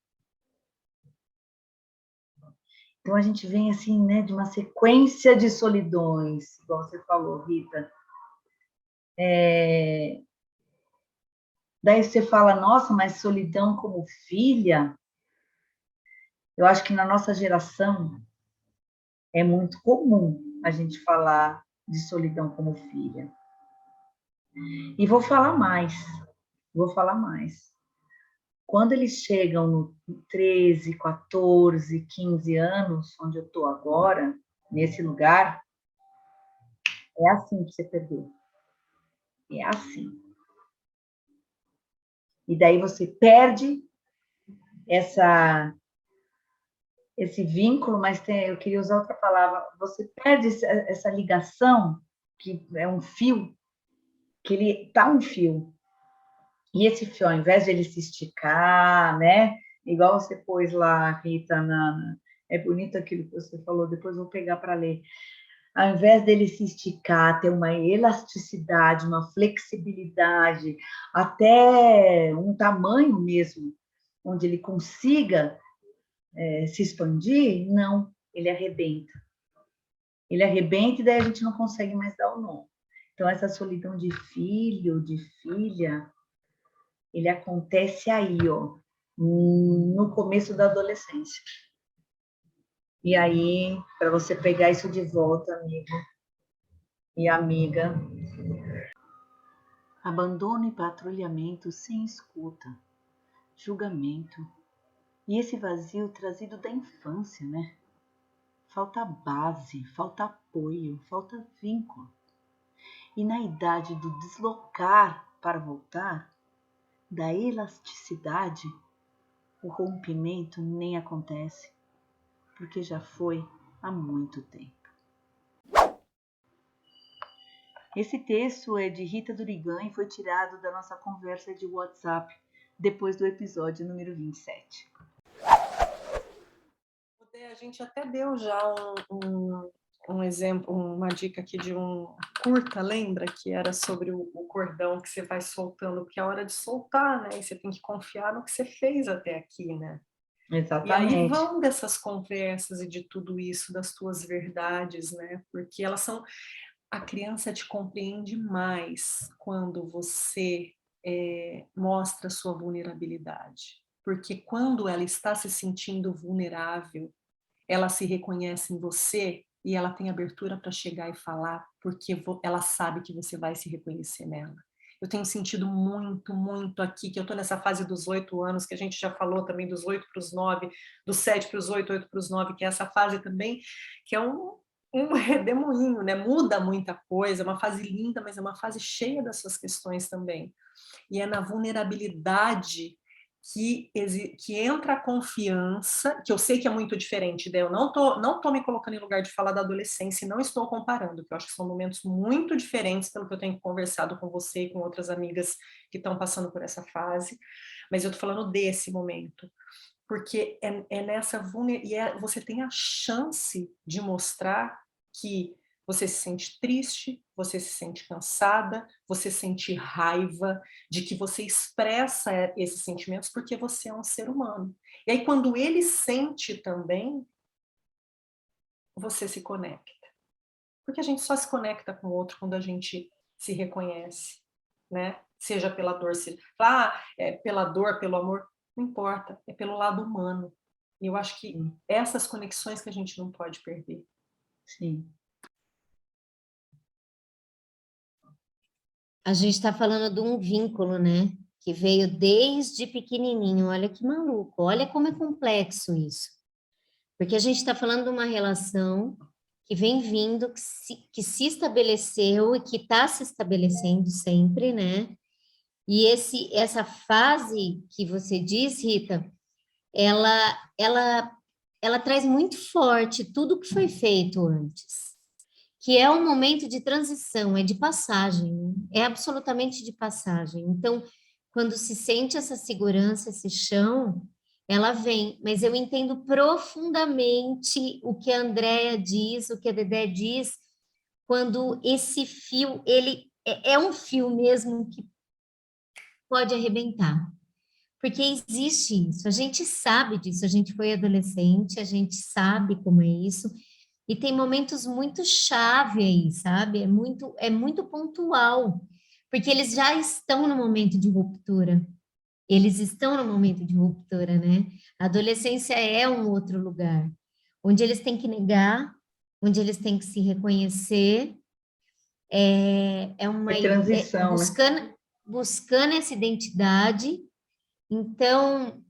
Então, a gente vem, assim, né, de uma sequência de solidões, igual você falou, Rita. Daí você fala, nossa, mas solidão como filha? Eu acho que na nossa geração é muito comum a gente falar de solidão como filha. E vou falar mais. Quando eles chegam no 13, 14, 15 anos, onde eu estou agora, nesse lugar, é assim que você perdeu. É assim. E daí você perde esse vínculo, mas eu queria usar outra palavra, você perde essa ligação, que é um fio, que ele tá um fio. E esse fio, ao invés de ele se esticar, né? Igual você pôs lá, Rita, é bonito aquilo que você falou, depois vou pegar para ler. Ao invés dele se esticar, ter uma elasticidade, uma flexibilidade, até um tamanho mesmo, onde ele consiga se expandir, não, ele arrebenta. Ele arrebenta e daí a gente não consegue mais dar o nome. Então, essa solidão de filho, de filha, ele acontece aí, ó, no começo da adolescência. E aí, para você pegar isso de volta, amigo e amiga, abandono e patrulhamento sem escuta, julgamento, e esse vazio trazido da infância, né? Falta base, falta apoio, falta vínculo. E na idade do deslocar para voltar, da elasticidade, o rompimento nem acontece, porque já foi há muito tempo. Esse texto é de Rita Durigan e foi tirado da nossa conversa de WhatsApp depois do episódio número 27. A gente até deu já um exemplo, uma dica aqui de um curta, lembra? Que era sobre o cordão que você vai soltando, porque é a hora de soltar, né? E você tem que confiar no que você fez até aqui, né? Exatamente. E aí vão dessas conversas e de tudo isso, das tuas verdades, né? Porque elas são... A criança te compreende mais quando você mostra a sua vulnerabilidade. Porque quando ela está se sentindo vulnerável, ela se reconhece em você e ela tem abertura para chegar e falar, porque ela sabe que você vai se reconhecer nela. Eu tenho sentido muito, muito aqui, que eu estou nessa fase dos 8 anos, que a gente já falou também dos 8 para os 9, dos 7 para os 8, 8 para os 9, que é essa fase também, que é um redemoinho, né? Muda muita coisa, é uma fase linda, mas é uma fase cheia das suas questões também. E é na vulnerabilidade que entra a confiança, que eu sei que é muito diferente, né? Eu não tô me colocando em lugar de falar da adolescência e não estou comparando, porque eu acho que são momentos muito diferentes pelo que eu tenho conversado com você e com outras amigas que estão passando por essa fase, mas eu tô falando desse momento, porque é nessa vulnerabilidade, você tem a chance de mostrar que você se sente triste, você se sente cansada, você sente raiva, de que você expressa esses sentimentos porque você é um ser humano. E aí, quando ele sente também, você se conecta. Porque a gente só se conecta com o outro quando a gente se reconhece, né? Seja pela dor, pela dor, pelo amor, não importa, é pelo lado humano. E eu acho que essas conexões que a gente não pode perder. Sim. A gente está falando de um vínculo, né? Que veio desde pequenininho. Olha que maluco, olha como é complexo isso. Porque a gente está falando de uma relação que vem vindo, que se estabeleceu e que está se estabelecendo sempre, né? E essa fase que você diz, Rita, ela traz muito forte tudo que foi feito antes, que é um momento de transição, é de passagem, né? É absolutamente de passagem. Então, quando se sente essa segurança, esse chão, ela vem. Mas eu entendo profundamente o que a Andrea diz, o que a Dedé diz, quando esse fio, ele é um fio mesmo que pode arrebentar. Porque existe isso, a gente sabe disso, a gente foi adolescente, a gente sabe como é isso, e tem momentos muito chave aí, sabe? É muito pontual, porque eles já estão no momento de ruptura. Eles estão no momento de ruptura, né? A adolescência é um outro lugar, onde eles têm que negar, onde eles têm que se reconhecer, Transição, né? buscando essa identidade. Então,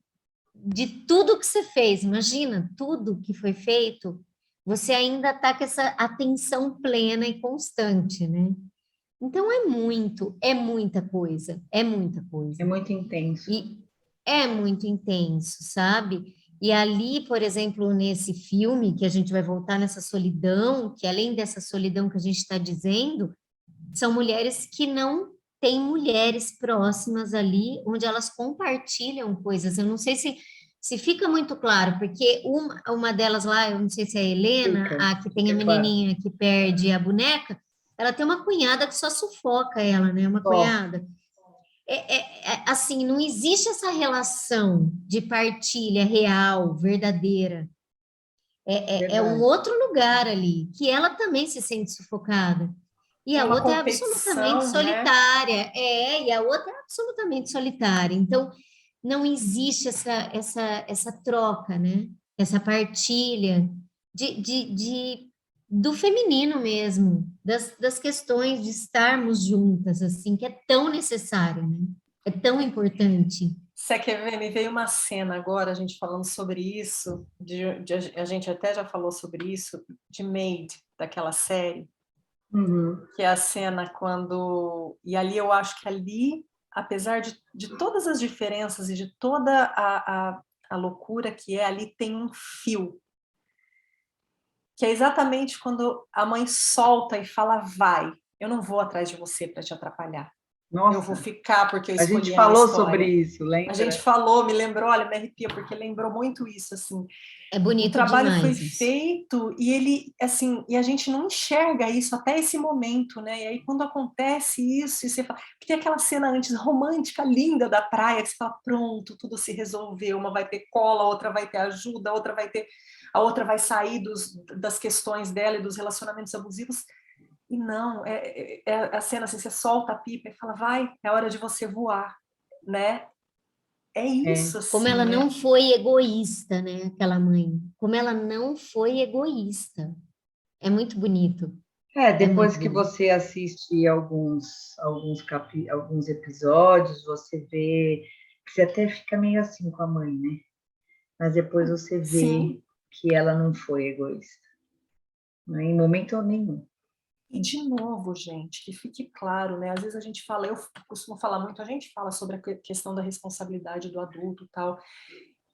de tudo que você fez, imagina, tudo que foi feito, você ainda está com essa atenção plena e constante, né? Então é muita coisa, é muita coisa. É muito intenso. E é muito intenso, sabe? E ali, por exemplo, nesse filme, que a gente vai voltar nessa solidão, que além dessa solidão que a gente está dizendo, são mulheres que não têm mulheres próximas ali, onde elas compartilham coisas. Eu não sei se fica muito claro, porque uma delas lá, eu não sei se é a Helena, a que tem a menininha que perde a boneca, ela tem uma cunhada que só sufoca ela, né? Uma cunhada. Assim, não existe essa relação de partilha real, verdadeira. É um outro lugar ali, que ela também se sente sufocada. E a outra é absolutamente solitária. Né? E a outra é absolutamente solitária. Então, não existe essa troca, né? Essa partilha do feminino mesmo, das questões de estarmos juntas, assim, que é tão necessário, né? É tão importante. Você quer ver? Me veio uma cena agora, a gente falando sobre isso, a gente até já falou sobre isso, de Maid, daquela série, que é a cena quando... E ali eu acho que ali, apesar de todas as diferenças e de toda a loucura que é, ali tem um fio, que é exatamente quando a mãe solta e fala, vai, eu não vou atrás de você para te atrapalhar. Nossa, eu vou ficar porque eu escolhi a gente falou sobre isso, lembra? A gente falou, me lembrou, olha, me arrepia, porque lembrou muito isso, assim. É bonito demais. O trabalho foi feito e ele, assim, e a gente não enxerga isso até esse momento, né? E aí quando acontece isso, e você fala, porque tem aquela cena antes romântica, linda da praia, que você fala, pronto, tudo se resolveu, uma vai ter cola, a outra vai ter ajuda, a outra vai sair das questões dela e dos relacionamentos abusivos. E não, a cena assim, você solta a pipa e fala, vai, é hora de você voar, né? É isso, assim. Como ela não foi egoísta, né, aquela mãe. Como ela não foi egoísta. É muito bonito. Depois que você assiste alguns episódios, você vê que você até fica meio assim com a mãe, né? Mas depois você vê que ela não foi egoísta. né? Em momento nenhum. E, de novo, gente, que fique claro, né? Às vezes a gente fala, eu costumo falar muito, a gente fala sobre a questão da responsabilidade do adulto e tal.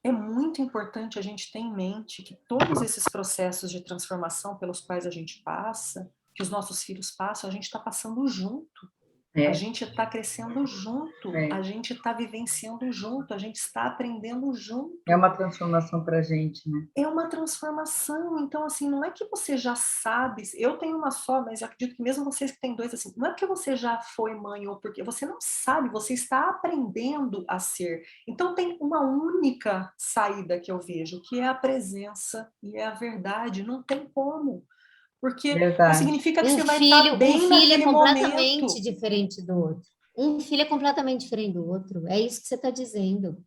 É muito importante a gente ter em mente que todos esses processos de transformação pelos quais a gente passa, que os nossos filhos passam, a gente está passando junto. A gente está crescendo junto, a gente está vivenciando junto, a gente está aprendendo junto. É uma transformação para a gente, né? É uma transformação, então assim, não é que você já sabe, eu tenho uma só, mas eu acredito que mesmo vocês que têm dois, assim, não é porque você já foi mãe ou porque você não sabe, você está aprendendo a ser. Então tem uma única saída que eu vejo, que é a presença e é a verdade, não tem como. Porque não significa que você vai estar bem naquele momento. Um filho é completamente diferente do outro. Um filho é completamente diferente do outro. É isso que você está dizendo.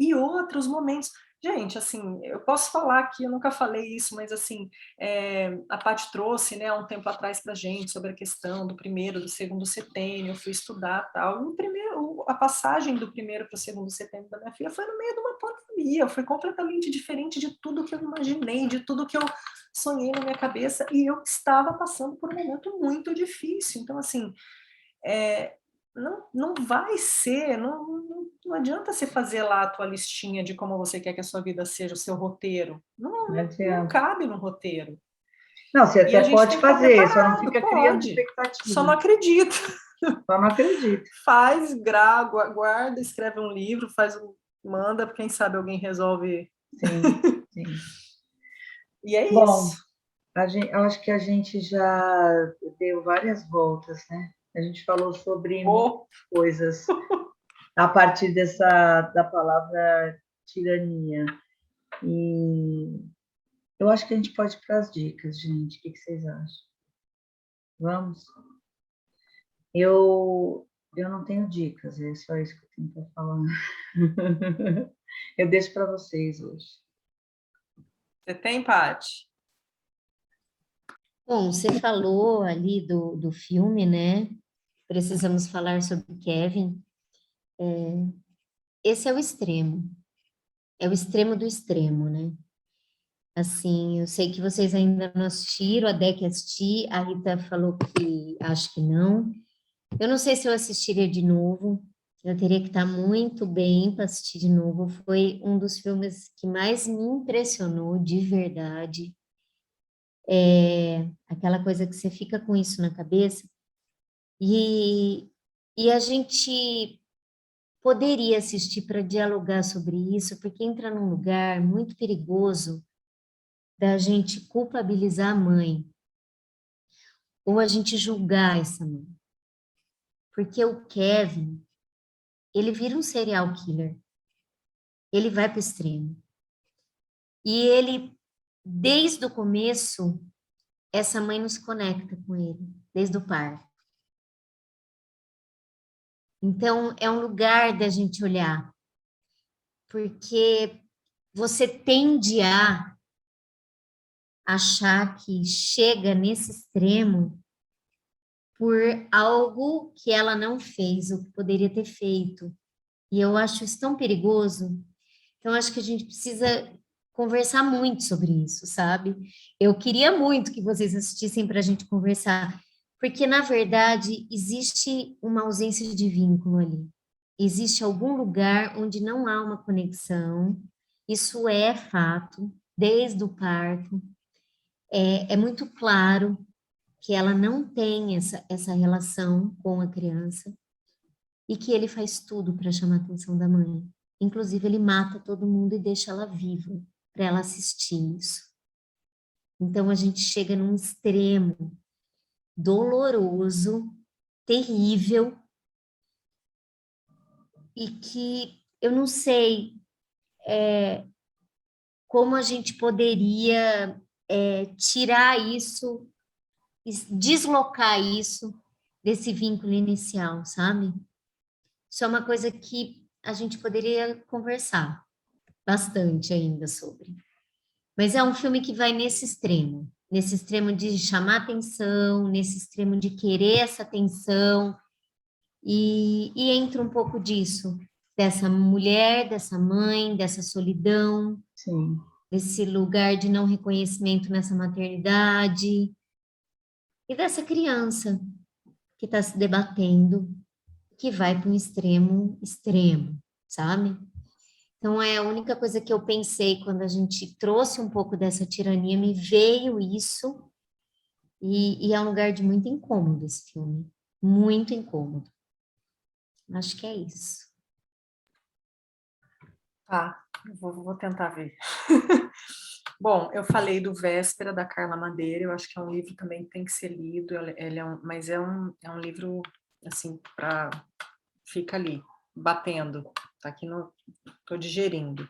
E outros momentos. Gente, assim, eu posso falar aqui, eu nunca falei isso, mas assim, a Paty trouxe, né, há um tempo atrás para a gente sobre a questão do primeiro, do segundo setênio, eu fui estudar tal. A passagem do primeiro para o segundo setênio da minha filha foi no meio de uma pandemia, foi completamente diferente de tudo que eu imaginei, de tudo que eu sonhei na minha cabeça, e eu estava passando por um momento muito difícil. Então, assim, não vai ser, não adianta você fazer lá a tua listinha de como você quer que a sua vida seja, o seu roteiro. Não cabe no roteiro. Não, você até pode fazer, só não fica criando expectativa. Só não acredita. Só não acredita. Faz, guarda, escreve um livro, manda, quem sabe alguém resolve. Sim. E é Bom, isso. Eu acho que a gente já deu várias voltas, né? A gente falou sobre coisas a partir da palavra tirania. E eu acho que a gente pode ir para as dicas, gente. O que vocês acham? Vamos? Eu não tenho dicas, é só isso que eu tenho para falar. Eu deixo para vocês hoje. Você tem, Paty? Bom, você falou ali do filme, né? Precisamos falar sobre Kevin. Esse é o extremo do extremo, né? Assim, eu sei que vocês ainda não assistiram, a Dé quer assistir, a Rita falou que acho que não. Eu não sei se eu assistiria de novo, eu teria que estar muito bem para assistir de novo. Foi um dos filmes que mais me impressionou, de verdade. Aquela coisa que você fica com isso na cabeça. E a gente poderia assistir para dialogar sobre isso, porque entra num lugar muito perigoso da gente culpabilizar a mãe, ou a gente julgar essa mãe. Porque o Kevin, ele vira um serial killer. Ele vai para o extremo. E ele, desde o começo, essa mãe não se conecta com ele, desde o parto. Então, é um lugar da gente olhar, porque você tende a achar que chega nesse extremo por algo que ela não fez, ou que poderia ter feito. E eu acho isso tão perigoso. Então, acho que a gente precisa conversar muito sobre isso, sabe? Eu queria muito que vocês assistissem para a gente conversar, porque, na verdade, existe uma ausência de vínculo ali. Existe algum lugar onde não há uma conexão. Isso é fato, desde o parto. É muito claro que ela não tem essa relação com a criança e que ele faz tudo para chamar a atenção da mãe. Inclusive, ele mata todo mundo e deixa ela viva para ela assistir isso. Então, a gente chega num extremo doloroso, terrível, e que eu não sei como a gente poderia tirar isso, deslocar isso desse vínculo inicial, sabe? Isso é uma coisa que a gente poderia conversar bastante ainda sobre. Mas é um filme que vai nesse extremo de chamar atenção, nesse extremo de querer essa atenção, e entra um pouco disso, dessa mulher, dessa mãe, dessa solidão. Sim. desse lugar de não reconhecimento nessa maternidade e dessa criança que está se debatendo, que vai para um extremo, sabe? Então, é a única coisa que eu pensei quando a gente trouxe um pouco dessa tirania, me veio isso, e é um lugar de muito incômodo esse filme, muito incômodo. Acho que é isso. Tá, vou tentar ver. Bom, eu falei do Véspera, da Carla Madeira, eu acho que é um livro também que tem que ser lido, mas é um livro, assim, fica ali, batendo, tá aqui tô digerindo.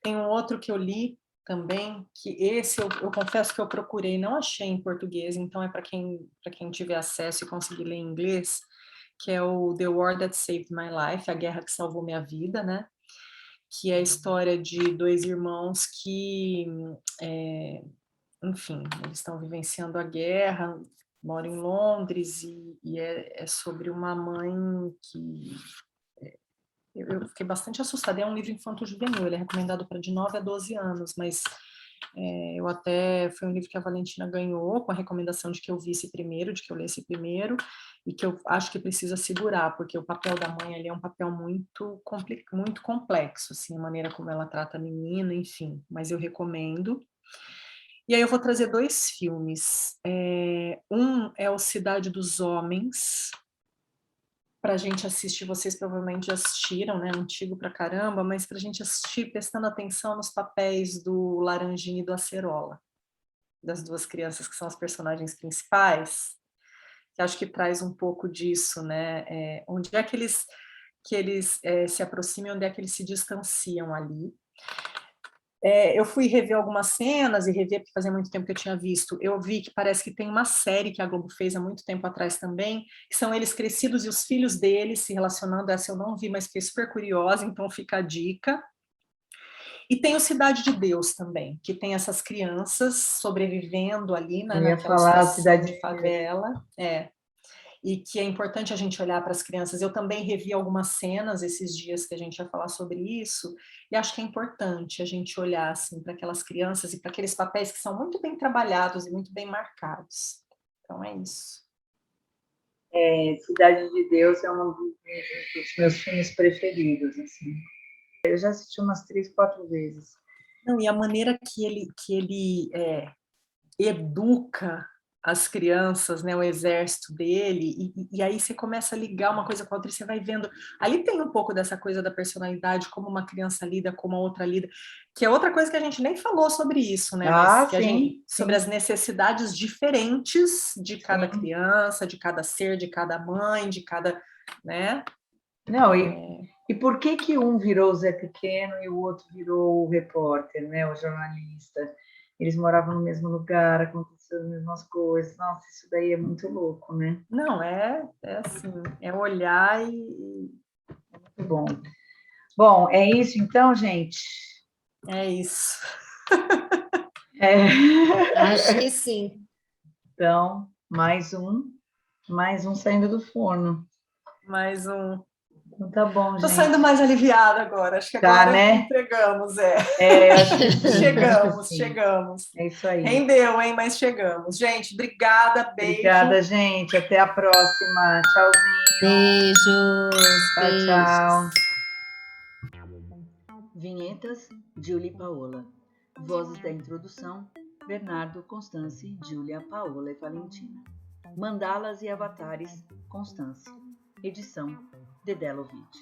Tem um outro que eu li também, que esse eu confesso que eu procurei, não achei em português, então é para quem tiver acesso e conseguir ler em inglês, que é o The War That Saved My Life, A Guerra que Salvou Minha Vida, né? Que é a história de dois irmãos que, enfim, eles estão vivenciando a guerra, moram em Londres, e é sobre uma mãe que... Eu fiquei bastante assustada. É um livro infanto-juvenil, ele é recomendado para de 9 a 12 anos, mas foi um livro que a Valentina ganhou, com a recomendação de que eu visse primeiro, de que eu lesse primeiro, e que eu acho que precisa segurar, porque o papel da mãe ali é um papel muito complexo, assim, a maneira como ela trata a menina, enfim, mas eu recomendo. E aí eu vou trazer 2 filmes. Um é o Cidade dos Homens, para a gente assistir, vocês provavelmente já assistiram, né? Antigo pra caramba, mas para a gente assistir prestando atenção nos papéis do Laranjinha e do Acerola, das duas crianças que são as personagens principais, que acho que traz um pouco disso, né? Onde é que eles se aproximam, onde é que eles se distanciam ali. Eu fui rever algumas cenas e rever porque fazia muito tempo que eu tinha visto. Eu vi que parece que tem uma série que a Globo fez há muito tempo atrás também, que são eles crescidos e os filhos deles se relacionando. Essa eu não vi, mas fiquei super curiosa, então fica a dica. E tem o Cidade de Deus também, que tem essas crianças sobrevivendo ali naquela situação de favela. E que é importante a gente olhar para as crianças. Eu também revi algumas cenas esses dias que a gente ia falar sobre isso, e acho que é importante a gente olhar assim, para aquelas crianças e para aqueles papéis que são muito bem trabalhados e muito bem marcados. Então é isso. Cidade de Deus é um dos meus filmes preferidos, assim. Eu já assisti umas 3, 4 vezes. Não, e a maneira que ele educa as crianças, né, o exército dele, e aí você começa a ligar uma coisa com a outra e você vai vendo. Ali tem um pouco dessa coisa da personalidade, como uma criança lida, como a outra lida, que é outra coisa que a gente nem falou sobre isso, né? Sobre as necessidades diferentes de cada criança, de cada ser, de cada mãe, de cada, né? Não, e por que um virou o Zé Pequeno e o outro virou o repórter, né, o jornalista? Eles moravam no mesmo lugar, aconteciam as mesmas coisas. Nossa, isso daí é muito louco, né? Não, é assim, é olhar e... Muito bom. Bom, é isso então, gente? É isso. Acho que sim. Então, mais um saindo do forno. Mais um. Então, tá bom, gente. Tô saindo mais aliviada agora. Acho que agora né? entregamos, acho que sim. Chegamos. É isso aí. Rendeu, hein? Mas chegamos. Gente, obrigada, beijo. Obrigada, gente. Até a próxima. Tchauzinho. Beijos. Tchau. Vinhetas, Julie e Paola. Vozes da introdução, Bernardo, Constance, Júlia, Paola e Valentina. Mandalas e avatares, Constância. Edição, Dedé Lovitch.